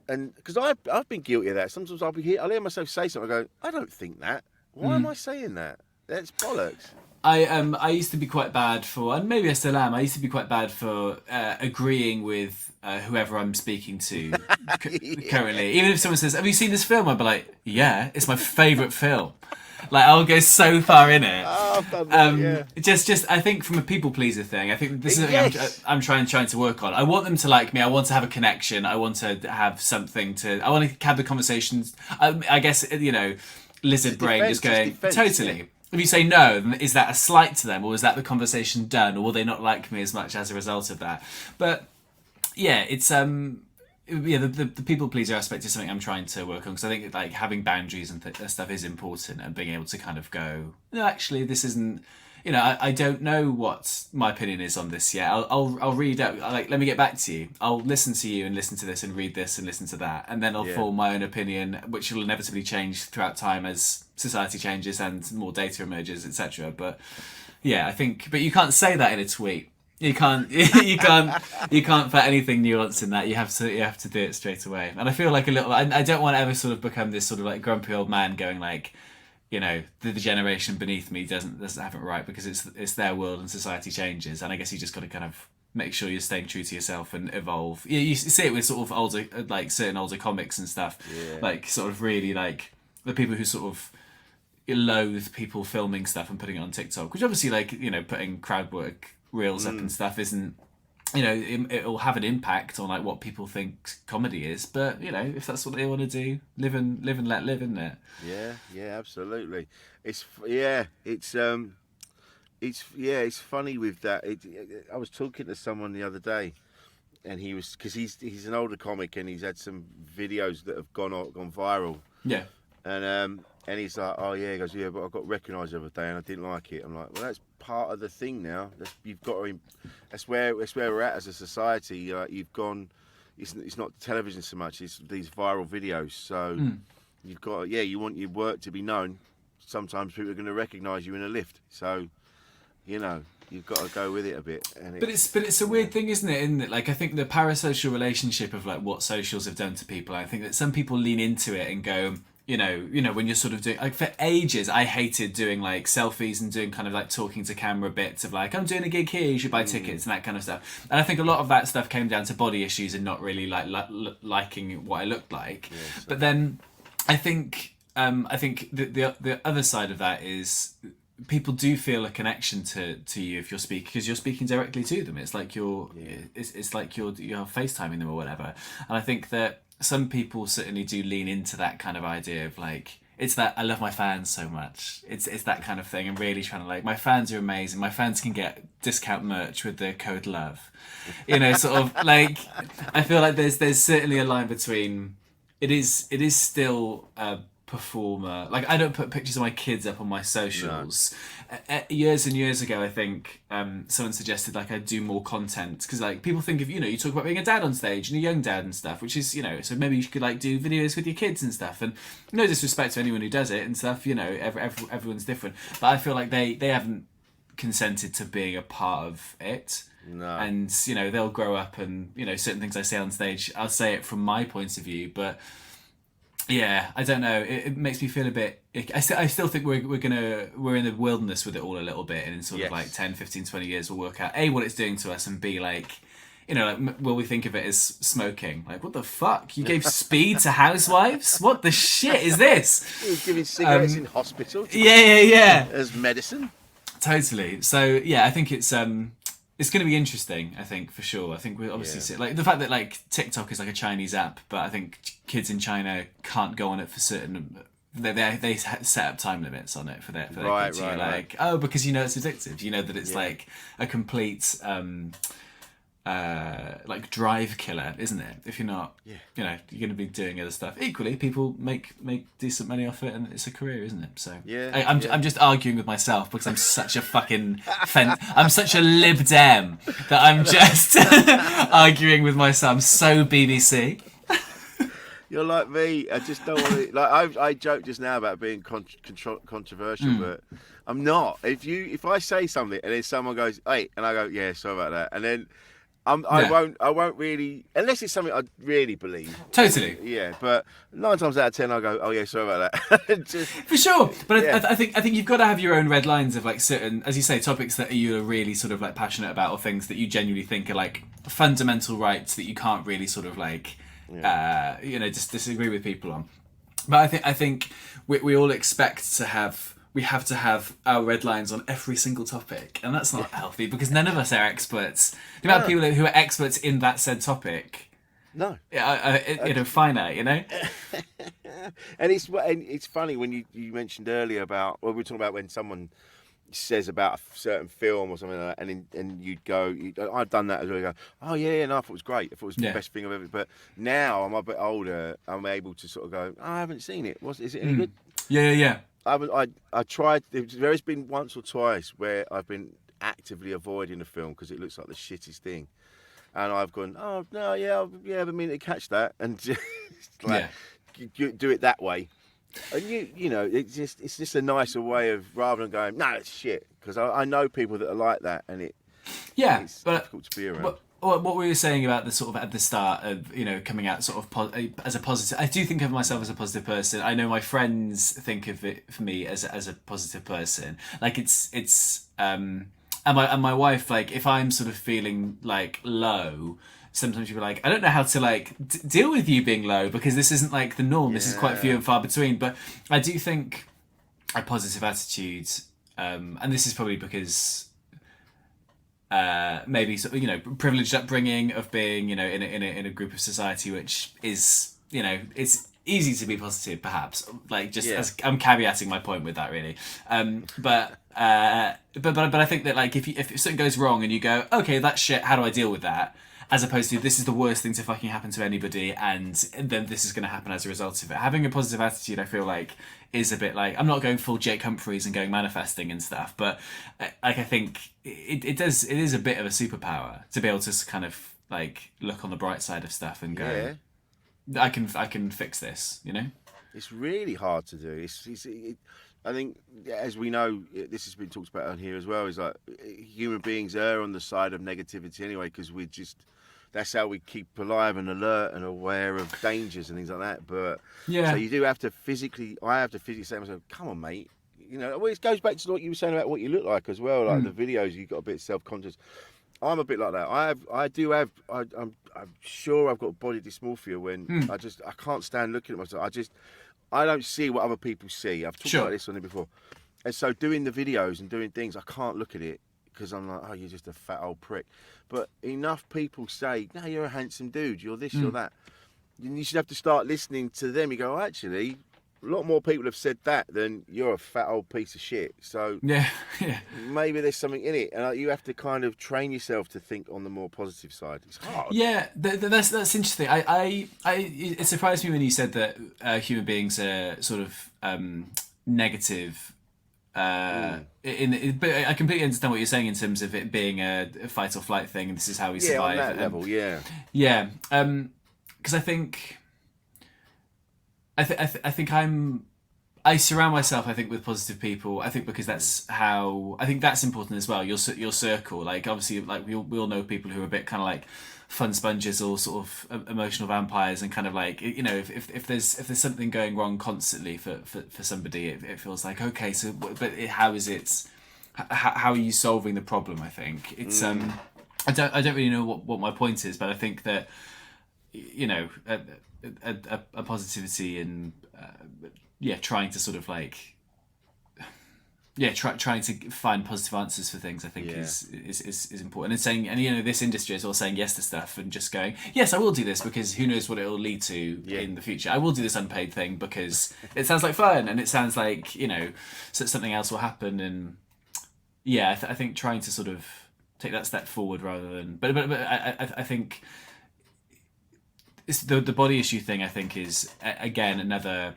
And because I've been guilty of that. Sometimes I'll hear myself say something. I go, I don't think that. Why am I saying that? That's bollocks. I used to be quite bad for, and maybe I still am. I used to be quite bad for agreeing with whoever I'm speaking to currently. Even if someone says, "Have you seen this film?" I'll be like, "Yeah, it's my favourite film." Like I'll go so far in it. Oh, I've done that, yeah. Just I think from a people pleaser thing. I think this is something I'm trying to work on. I want them to like me. I want to have a connection. I want to have something to. I want to have the conversations. I guess lizard brain just going totally. Yeah. If you say no, then is that a slight to them, or is that the conversation done, or will they not like me as much as a result of that? But yeah, it's the people pleaser aspect is something I'm trying to work on, because I think like having boundaries and stuff is important, and being able to kind of go, no, actually, this isn't. I don't know what my opinion is on this yet. I'll read out. Like, let me get back to you. I'll listen to you and listen to this and read this and listen to that, and then I'll form my own opinion, which will inevitably change throughout time as society changes and more data emerges, etc. But yeah, I think. But you can't say that in a tweet. You can't. You can't put anything nuanced in that. You have to do it straight away. And I feel like a little. I don't want to ever sort of become this sort of like grumpy old man going like, the generation beneath me doesn't have it right, because it's their world and society changes, and I guess you just got to kind of make sure you're staying true to yourself and evolve. You see it with sort of older, like certain older comics and stuff, like sort of really like the people who sort of loathe people filming stuff and putting it on TikTok, which obviously like putting crowd work reels up and stuff isn't. It'll have an impact on like what people think comedy is, but if that's what they want to do, live and let live, isn't it? Yeah, absolutely. It's funny with that. I was talking to someone the other day, and he was, because he's an older comic, and he's had some videos that have gone viral. Yeah. And he's like, oh yeah, he goes, yeah, but I got recognised the other day and I didn't like it. I'm like, well, that's part of the thing now. That's where we're at as a society. You've gone, it's not television so much. It's these viral videos. So you've got you want your work to be known. Sometimes people are going to recognise you in a lift. So you've got to go with it a bit. And but it's a weird thing, isn't it? Isn't it? Like I think the parasocial relationship of like what socials have done to people. I think that some people lean into it and go. When you're sort of doing like for ages, I hated doing like selfies and doing kind of like talking to camera bits of like I'm doing a gig here, you should buy tickets and that kind of stuff. And I think a lot of that stuff came down to body issues and not really like liking what I looked like. Yeah, but then I think the other side of that is people do feel a connection to you if you're speaking because you're speaking directly to them. It's like it's like you're FaceTiming them or whatever. And I think that some people certainly do lean into that kind of idea of like it's that I love my fans so much. It's that kind of thing. I'm really trying to like my fans are amazing. My fans can get discount merch with the code LOVE. Sort of like I feel like there's certainly a line between it is still a performer. Like I don't put pictures of my kids up on my socials. Years and years ago, I think someone suggested like I do more content because like people think of you talk about being a dad on stage and a young dad and stuff, which is so maybe you could like do videos with your kids and stuff. And no disrespect to anyone who does it and stuff. Everyone's different, but I feel like they haven't consented to being a part of it. No. And they'll grow up and certain things I say on stage, I'll say it from my point of view, but. Yeah, I don't know. It makes me feel a bit. I still think we're in the wilderness with it all a little bit, and in sort of like 10, 15, 20 years we'll work out A, what it's doing to us, and B, like, will we think of it as smoking? Like, what the fuck? You gave speed to housewives? What the shit is this? He was giving cigarettes in hospital. Yeah. As medicine. Totally. So yeah, I think it's going to be interesting, I think, for sure. I think we'll obviously see, like, the fact that, like, TikTok is, like, a Chinese app, but I think kids in China can't go on it for certain... They set up time limits on it for their kids. Right. Oh, because it's addictive. You know that it's, like, a complete... like drive killer, isn't it? If you're not, you're going to be doing other stuff. Equally, people make decent money off it, and it's a career, isn't it? So I'm just arguing with myself because I'm such a fucking I'm such a Lib Dem that I'm just arguing with myself. I'm so BBC. You're like me. I just don't want to. Like I joked just now about being controversial, but I'm not. If I say something and then someone goes, "Hey," and I go, "Yeah, sorry about that," and then. I won't really, unless it's something I really believe. Totally. Yeah, but 9 times out of 10, I'll go, oh yeah, sorry about that. For sure, but I think you've got to have your own red lines of like certain, as you say, topics that you are really sort of like passionate about, or things that you genuinely think are like fundamental rights that you can't really sort of like, just disagree with people on. But I think we all expect to have. We have to have our red lines on every single topic, and that's not healthy because none of us are experts. The amount of people who are experts in that said topic, finite, And it's funny when you mentioned earlier about we were talking about when someone says about a certain film or something like that, and you'd go, I've done that as well. You go, oh yeah, no, I thought it was great. I thought it was the best thing I've ever. But now I'm a bit older. I'm able to sort of go, I haven't seen it. Is it any good? Yeah. I tried. There's been once or twice where I've been actively avoiding a film because it looks like the shittest thing, and I've gone, oh no, I've been meaning to catch that, and just do it that way. And it's just a nicer way of rather than going, no, it's shit, because I know people that are like that, and it's difficult to be around. What we were saying about the sort of at the start of coming out sort of as a positive, I do think of myself as a positive person. I know my friends think of it for me as a positive person. Like it's and my wife, like if I'm sort of feeling like low, sometimes you're like, I don't know how to like deal with you being low because this isn't like the norm. This is quite few and far between. But I do think a positive attitude, and this is probably because. Maybe privileged upbringing of being in a group of society which is it's easy to be positive perhaps as I'm caveating my point with that really but I think that like if something goes wrong and you go okay that's shit, how do I deal with that, as opposed to this is the worst thing to fucking happen to anybody and then this is going to happen as a result of it. Having a positive attitude I feel like is a bit like, I'm not going full Jake Humphries and going manifesting and stuff, but like I think it is a bit of a superpower to be able to kind of like look on the bright side of stuff and Yeah. go, I can fix this, you know? It's really hard to do. I think, as we know, this has been talked about on here as well. Is like human beings err on the side of negativity anyway, because that's how we keep alive and alert and aware of dangers and things like that. But Yeah. so you do have to I have to physically say to myself, "Come on, mate." You know, well, it goes back to what you were saying about what you look like as well. Like the videos, you got a bit self-conscious. I'm a bit like that. I'm sure I've got body dysmorphia when I can't stand looking at myself. I don't see what other people see. I've talked about this on it before. And so doing the videos and doing things, I can't look at it because I'm like, oh, you're just a fat old prick. But enough people say, no, you're a handsome dude. You're this, you're that. You should have to start listening to them. You go, oh, actually, a lot more people have said that than you're a fat old piece of shit. So Yeah. maybe there's something in it. And you have to kind of train yourself to think on the more positive side. It's hard. Yeah, that's interesting. It surprised me when you said that human beings are sort of negative. But I completely understand what you're saying in terms of it being a fight or flight thing, and this is how we survive. Yeah, on that level, yeah. Yeah, because I think I surround myself, I think, with positive people. I think because that's important as well. Your circle, like obviously, like we all know people who are a bit kind of like fun sponges or sort of emotional vampires, and kind of like, you know, if there's something going wrong constantly for somebody, it feels like, okay, so but how are you solving the problem? I think it's I don't really know what my point is, but I think that, you know, a positivity and trying to sort of like trying to find positive answers for things, I think is important. And saying, and you know, this industry is all saying yes to stuff and just going, yes, I will do this because who knows what it will lead to in the future. I will do this unpaid thing because it sounds like fun and it sounds like, you know, so something else will happen. And I think trying to sort of take that step forward rather than, but I think it's the body issue thing. I think is again another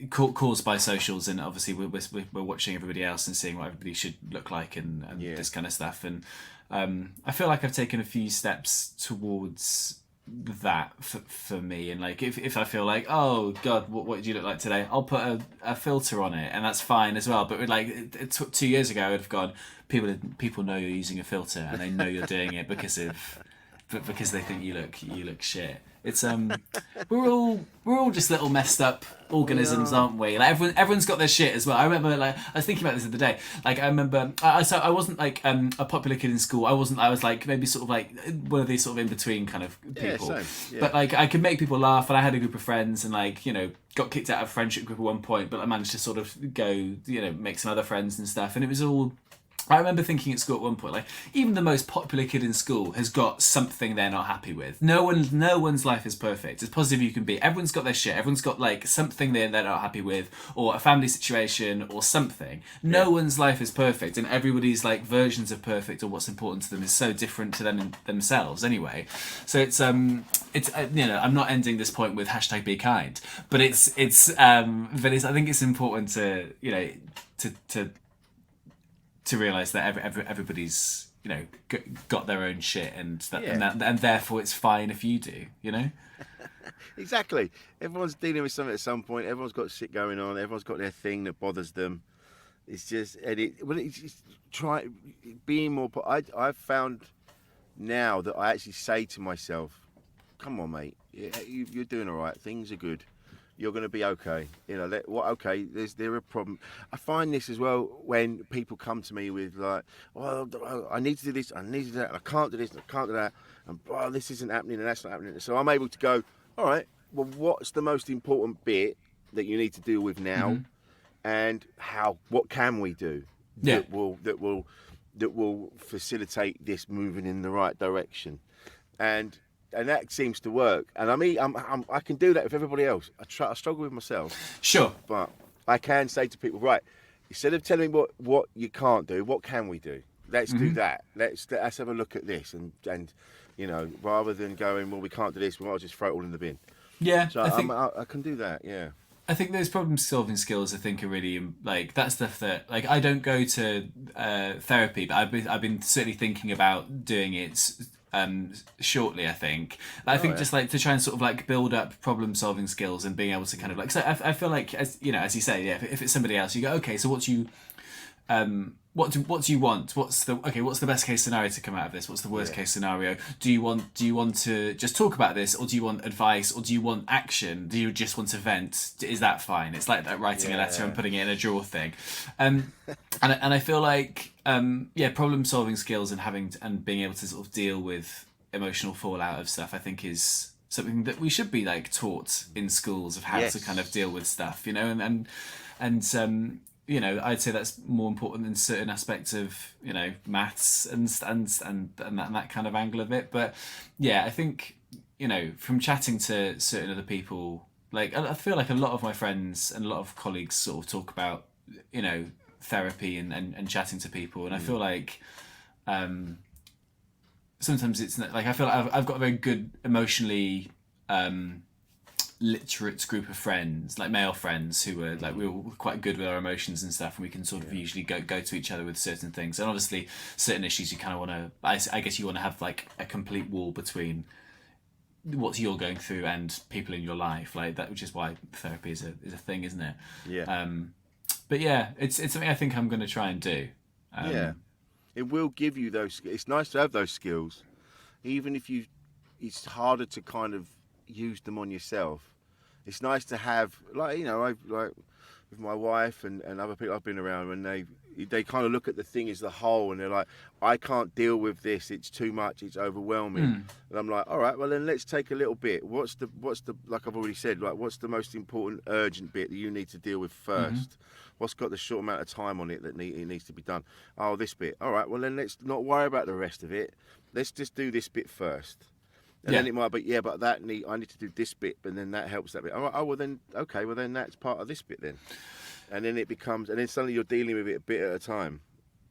caused by socials, and obviously we're watching everybody else and seeing what everybody should look like and this kind of stuff. And I feel like I've taken a few steps towards that for me. And like if I feel like, oh God, what did you look like today? I'll put a filter on it, and that's fine as well. But like it took 2 years ago, I would have gone, people know you're using a filter and they know you're doing it because they think you look shit. It's we're all just little messed up organisms, aren't we? Like everyone's got their shit as well. I remember, like, I was thinking about this the other day. Like I remember, I wasn't like a popular kid in school. I was like maybe sort of like one of these sort of in between kind of people. Yeah, same. Yeah. But like I could make people laugh, and I had a group of friends, and like, you know, got kicked out of a friendship group at one point, but I managed to sort of go, you know, make some other friends and stuff, and it was all. I remember thinking at school at one point, like, even the most popular kid in school has got something they're not happy with. No one's life is perfect. As positive you can be. Everyone's got their shit. Everyone's got like something they're not happy with, or a family situation, or something. No one's life is perfect, and everybody's like versions of perfect or what's important to them is so different to them themselves anyway. So it's you know, I'm not ending this point with #be kind, but I think it's important to, you know, to realise that everybody's, you know, got their own shit, and and therefore it's fine if you do, you know. Exactly. Everyone's dealing with something at some point. Everyone's got shit going on. Everyone's got their thing that bothers them. It's just, it's just try being more. I've found now that I actually say to myself, "Come on, mate, you're doing all right. Things are good. You're going to be okay." You know, there a problem. I find this as well when people come to me with like, "Well, I need to do this, I need to do that, and I can't do this, and I can't do that, and this isn't happening, and that's not happening." So I'm able to go, "All right, well, what's the most important bit that you need to deal with now, and what can we do that will facilitate this moving in the right direction?" And that seems to work. And I can do that with everybody else. I struggle with myself. Sure. But I can say to people, right, instead of telling me what you can't do, what can we do? Let's do that. Let's have a look at this. And you know, rather than going, well, we can't do this, we might just throw it all in the bin. Yeah, So I think I can do that, yeah. I think those problem solving skills, I think, are really like that's stuff that like I don't go to therapy, but I've been certainly thinking about doing it shortly. I think just like to try and sort of like build up problem solving skills and being able to kind of like, so I feel like, as you know, as you say, yeah, if it's somebody else, you go, okay, so what do you want? What's the best case scenario to come out of this? What's the worst case scenario? Do you want to just talk about this, or do you want advice, or do you want action? Do you just want to vent? Is that fine? It's like that writing a letter and putting it in a drawer thing. And I feel like problem solving skills and being able to sort of deal with emotional fallout of stuff, I think, is something that we should be like taught in schools of how to kind of deal with stuff, you know, and you know, I'd say that's more important than certain aspects of, you know, maths and that kind of angle of it. But yeah, I think, you know, from chatting to certain other people, like I feel like a lot of my friends and a lot of colleagues sort of talk about, you know, therapy and chatting to people, and I feel like sometimes it's not, like I feel like I've got a very good emotionally literate group of friends, like male friends, who were like, we were quite good with our emotions and stuff, and we can sort of usually go to each other with certain things. And obviously certain issues you kind of want to, I guess you want to have like a complete wall between what you're going through and people in your life, like that, which is why therapy is a thing, isn't it? But yeah, it's something I think I'm going to try and do. It will give you those. It's nice to have those skills, even if it's harder to kind of use them on yourself. It's nice to have, like, you know, like with my wife and other people I've been around, when they kind of look at the thing as the whole, and they're like, I can't deal with this, it's too much, it's overwhelming. And I'm like, all right, well then let's take a little bit. What's the like I've already said, like, what's the most important urgent bit that you need to deal with first? What's got the short amount of time on it that it needs to be done? Oh, this bit. All right, well then let's not worry about the rest of it. Let's just do this bit first. And then it might be, but I need to do this bit, but then that helps that bit. Oh, well then, okay, well then that's part of this bit then. And then it becomes, and then suddenly you're dealing with it a bit at a time.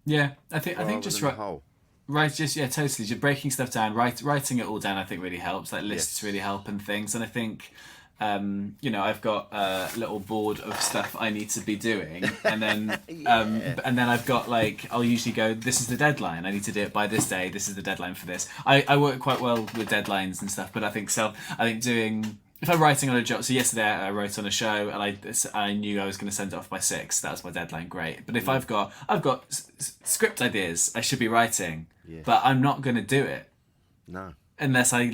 Yeah, I think just totally. Just breaking stuff down, writing it all down, I think really helps. Like lists really help and things. And I think, you know, I've got a little board of stuff I need to be doing, and then and then I've got like, I'll usually go, this is the deadline, I need to do it by this day, this is the deadline for this. I work quite well with deadlines and stuff, but I think doing, if I'm writing on a job, so yesterday I wrote on a show and I knew I was going to send it off by 6, that was my deadline, great. But if I've got script ideas I should be writing, but I'm not going to do it. No. Unless I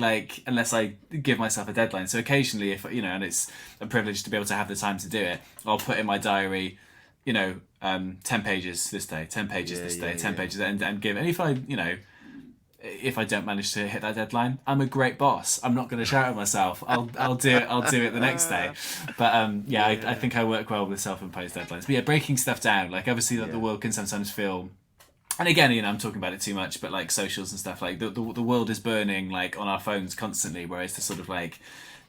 give myself a deadline. So occasionally, if you know, and it's a privilege to be able to have the time to do it, I'll put in my diary, you know, 10 pages this day, 10 pages this day, 10 pages, and give. And if I don't manage to hit that deadline, I'm a great boss. I'm not going to shout at myself. I'll do it the next day. But I think I work well with self-imposed deadlines. But yeah, breaking stuff down. Like obviously, the world can sometimes feel. And again, you know, I'm talking about it too much, but like socials and stuff, like the world is burning like on our phones constantly, whereas to sort of like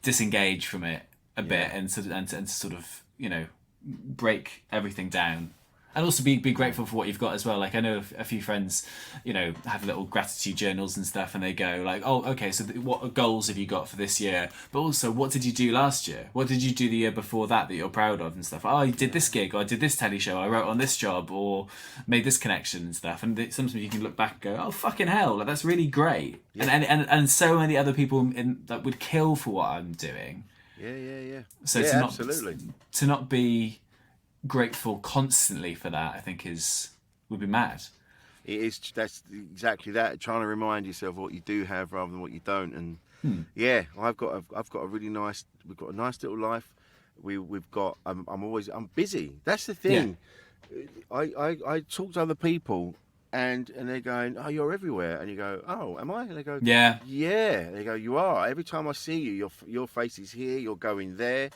disengage from it a bit and to sort of, you know, break everything down. And also be grateful for what you've got as well. Like I know a few friends, you know, have little gratitude journals and stuff, and they go like, oh, okay, so what goals have you got for this year? But also, what did you do last year? What did you do the year before that you're proud of and stuff? Oh, I did this gig, or I did this telly show, I wrote on this job, or made this connection and stuff. And sometimes you can look back and go, oh, fucking hell, like, that's really great. Yeah. And so many other people that would kill for what I'm doing. Yeah. So absolutely. To not be grateful constantly for that, I think would be mad. It is. That's exactly that. Trying to remind yourself what you do have rather than what you don't. And I've got a really nice. We've got a nice little life. We've got. I'm busy. That's the thing. Yeah. I talk to other people, and they're going, oh, you're everywhere, and you go, oh, am I? And they go, yeah. They go, you are. Every time I see you, your face is here. You're going there.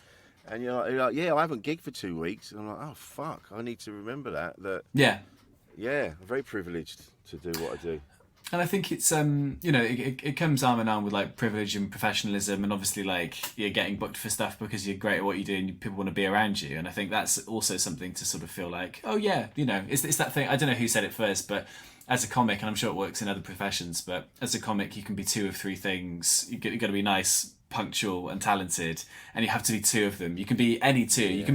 And you're like, yeah, I haven't gigged for 2 weeks. And I'm like, oh, fuck, I need to remember that. Yeah, I'm very privileged to do what I do. And I think it's, you know, it comes arm in arm with, like, privilege and professionalism. And obviously, like, you're getting booked for stuff because you're great at what you do and people want to be around you. And I think that's also something to sort of feel like, oh, yeah, you know, it's that thing. I don't know who said it first, but as a comic, and I'm sure it works in other professions, but as a comic, you can be 2 of 3 things. You've got to be nice, punctual and talented, and you have to be two of them. You can be any two. You can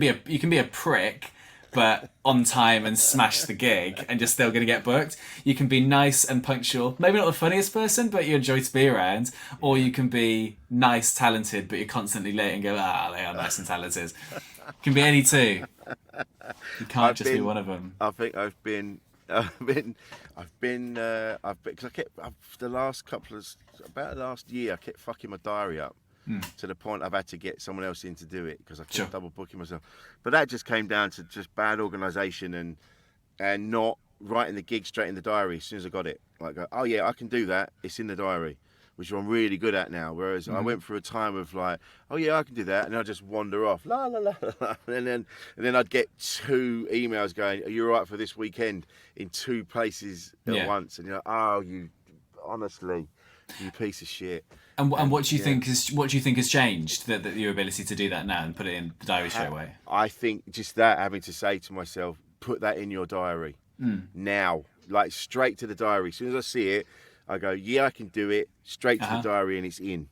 be a prick, but on time and smash the gig, and you're still going to get booked. You can be nice and punctual, maybe not the funniest person, but you enjoy to be around. Or you can be nice, talented, but you're constantly late and go, they are nice and talented. You can be any two. You can't be one of them. I think because the last about the last year, I kept fucking my diary up. To the point I've had to get someone else in to do it because I kept double booking myself. But that just came down to just bad organisation and not writing the gig straight in the diary as soon as I got it. Like, oh yeah, I can do that. It's in the diary, which I'm really good at now. Whereas I went through a time of like, oh yeah, I can do that, and I just wander off, la la la, la. And then I'd get 2 emails going, are you all right for this weekend in 2 places at once? And you're like, oh, you honestly, you piece of shit. And what do you think has changed that your ability to do that now and put it in the diary straight away? I think just that, having to say to myself, put that in your diary now, like straight to the diary. As soon as I see it, I go, yeah, I can do it. Straight to the diary, and it's in,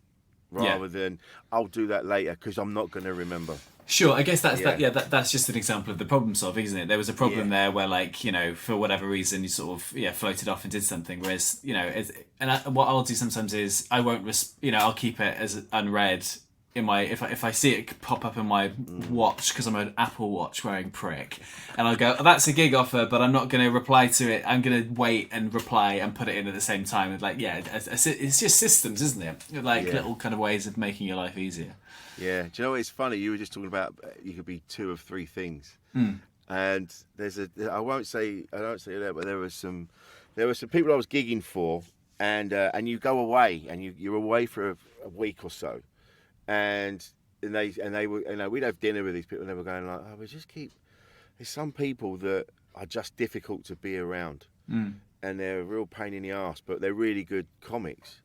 rather than I'll do that later because I'm not going to remember. Sure, I guess that's just an example of the problem solving, isn't it? There was a problem there where, like, you know, for whatever reason, you sort of floated off and did something. Whereas, you know, what I'll do sometimes is I won't, I'll keep it as unread in my if I see it pop up in my watch because I'm an Apple Watch wearing prick, and I'll go, oh, that's a gig offer, but I'm not going to reply to it. I'm going to wait and reply and put it in at the same time. And like, it's just systems, isn't it? Like little kind of ways of making your life easier. Yeah, do you know what? It's funny. You were just talking about you could be 2 of 3 things, and I won't say that, but there were some people I was gigging for, and you go away and you're away for a week or so, and they were, you know, we'd have dinner with these people and they were going like, oh, there's some people that are just difficult to be around, and they're a real pain in the arse, but they're really good comics.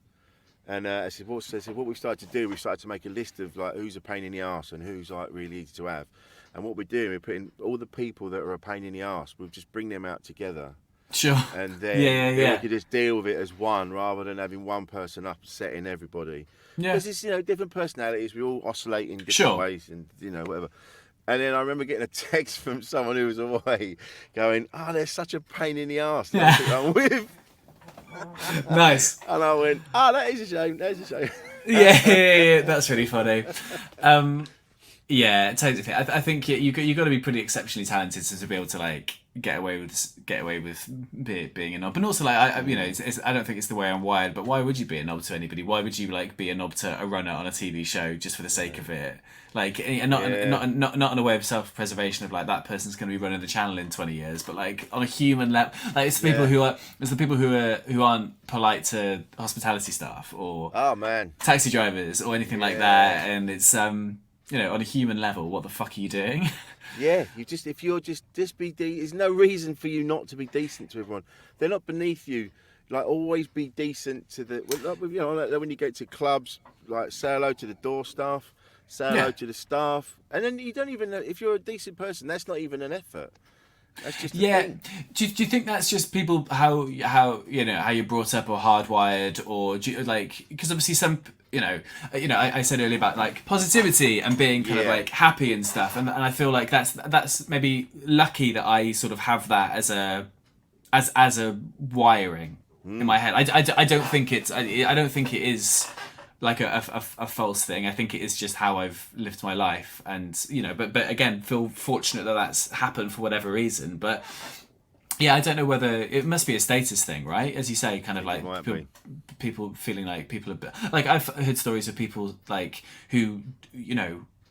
And I said, what we started to do, we started to make a list of like who's a pain in the arse and who's like really easy to have. And what we're doing, we're putting all the people that are a pain in the arse, we'll just bring them out together. Sure. And then we could just deal with it as one rather than having one person upsetting everybody. Yeah. Because it's, you know, different personalities, we all oscillate in different ways and, you know, whatever. And then I remember getting a text from someone who was away going, oh, they're such a pain in the arse. I'm with. Nice. And I went, that is a shame. Yeah, that's really funny. Yeah, totally. I think you got to be pretty exceptionally talented to be able to like get away with being a knob. And also, like, I don't think it's the way I'm wired. But why would you be a knob to anybody? Why would you like be a knob to a runner on a TV show just for the sake of it? Like, and not in a way of self-preservation of like that person's going to be running the channel in 20 years, but like on a human level, like it's the people who aren't polite to hospitality staff or taxi drivers or anything like that, and it's on a human level, what the fuck are you doing? Yeah, if you're just be there's no reason for you not to be decent to everyone. They're not beneath you. Like, always be decent to like when you go to clubs, like say hello to the door staff. Say hello to the staff, and then you don't even know if you're a decent person. That's not even an effort. That's just thing. Do you think that's just people how you're brought up or hardwired, or do you, like, because obviously some I said earlier about like positivity and being kind of like happy and stuff, and I feel like that's maybe lucky that I sort of have that as a wiring in my head. I don't think it is like a false thing. I think it is just how I've lived my life, and but again, feel fortunate that that's happened for whatever reason. But yeah, I don't know whether it must be a status thing, right? As you say, kind of like people feeling like people are like, I've heard stories of people like who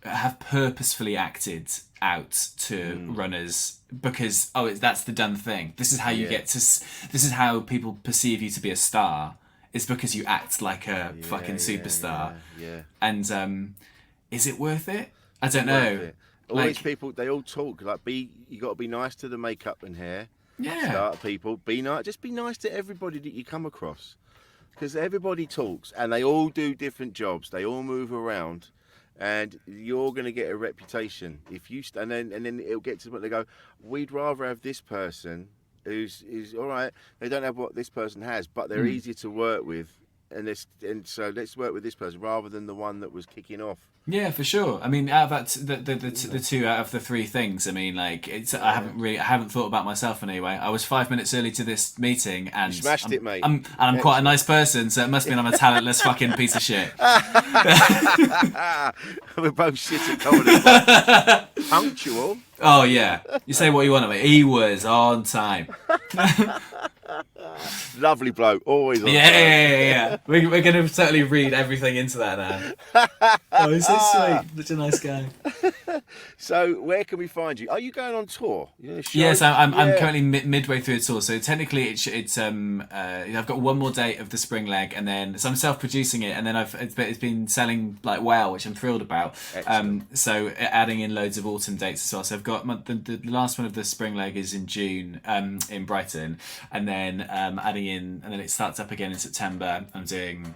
have purposefully acted out to runners because that's the done thing. This is how you get to. This is how people perceive you to be a star. It's because you act like a fucking superstar. Yeah. And is it worth it? I don't know. All these people, they all talk like you got to be nice to the makeup and hair. Yeah. Start people, be nice. Just be nice to everybody that you come across, because everybody talks and they all do different jobs. They all move around, and you're going to get a reputation if you and then it'll get to the point they go, we'd rather have this person who's all right. They don't have what this person has, but they're easier to work with, and so let's work with this person rather than the one that was kicking off. Yeah, for sure. I mean, out of that, the two out of the three things. I mean, like I haven't thought about myself in any way. I was 5 minutes early to this meeting, and You smashed it, mate. I'm quite a nice person, so it must mean I'm a talentless fucking piece of shit. We're both shit at comedy. Punctual. Oh yeah, you say what you want of me. He was on time. Lovely bloke, always on Yeah. We're going to certainly read everything into that now. Oh, he's so sweet. Such a nice guy. So, where can we find you? Are you going on tour? You in a show? Yes, I'm currently midway through a tour. So technically, it's I've got one more date of the spring leg, and then so I'm self-producing it, and then it's been selling like well, which I'm thrilled about. So adding in loads of autumn dates as well. So I've got the last one of the spring leg is in June in Brighton, and then adding in, and then it starts up again in September. I'm doing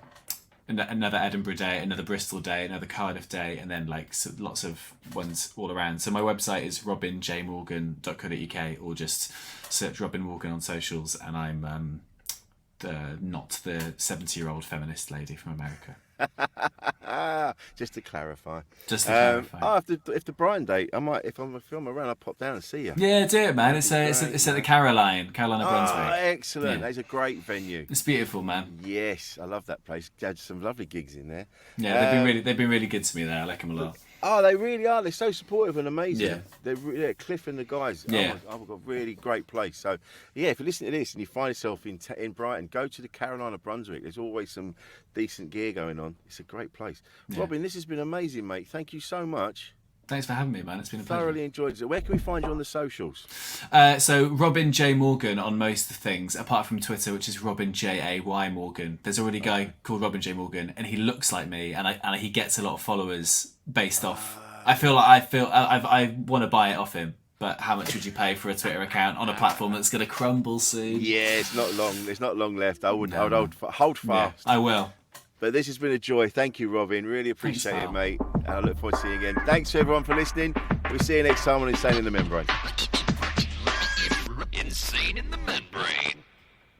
another Edinburgh day, another Bristol day, another Cardiff day, and then like lots of ones all around. So my website is robinjmorgan.co.uk, or just search Robin Morgan on socials, and I'm not the 70-year-old feminist lady from America. Just to clarify. If the Brighton date, I might, if I'm around, I'll pop down and see you. Yeah, do it, man. It's at the Carolina Brunswick. Oh, excellent. Yeah. That's a great venue. It's beautiful, man. Yes, I love that place. They had some lovely gigs in there. Yeah, they've been really good to me there. I like them a lot. Oh, they really are. They're so supportive and amazing. Yeah. They're Cliff and the guys. Yeah. I've got a really great place. So, yeah, if you listen to this and you find yourself in Brighton, go to the Carolina Brunswick. There's always some decent gear going on. It's a great place. Yeah. Robin, this has been amazing, mate. Thank you so much. Thanks for having me, man. It's been a pleasure. Thoroughly enjoyed it. Where can we find you on the socials? So Robin J Morgan on most things, apart from Twitter, which is Robin J A Y Morgan. There's already a guy called Robin J Morgan, and he looks like me, and he gets a lot of followers based off. I want to buy it off him. But how much would you pay for a Twitter account on a platform that's going to crumble soon? Yeah, it's not long. There's not long left. I would hold fast. Yeah, I will. But this has been a joy. Thank you, Robin. Really appreciate it, mate. And I look forward to seeing you again. Thanks to everyone for listening. We'll see you next time on Insane in the Membrane.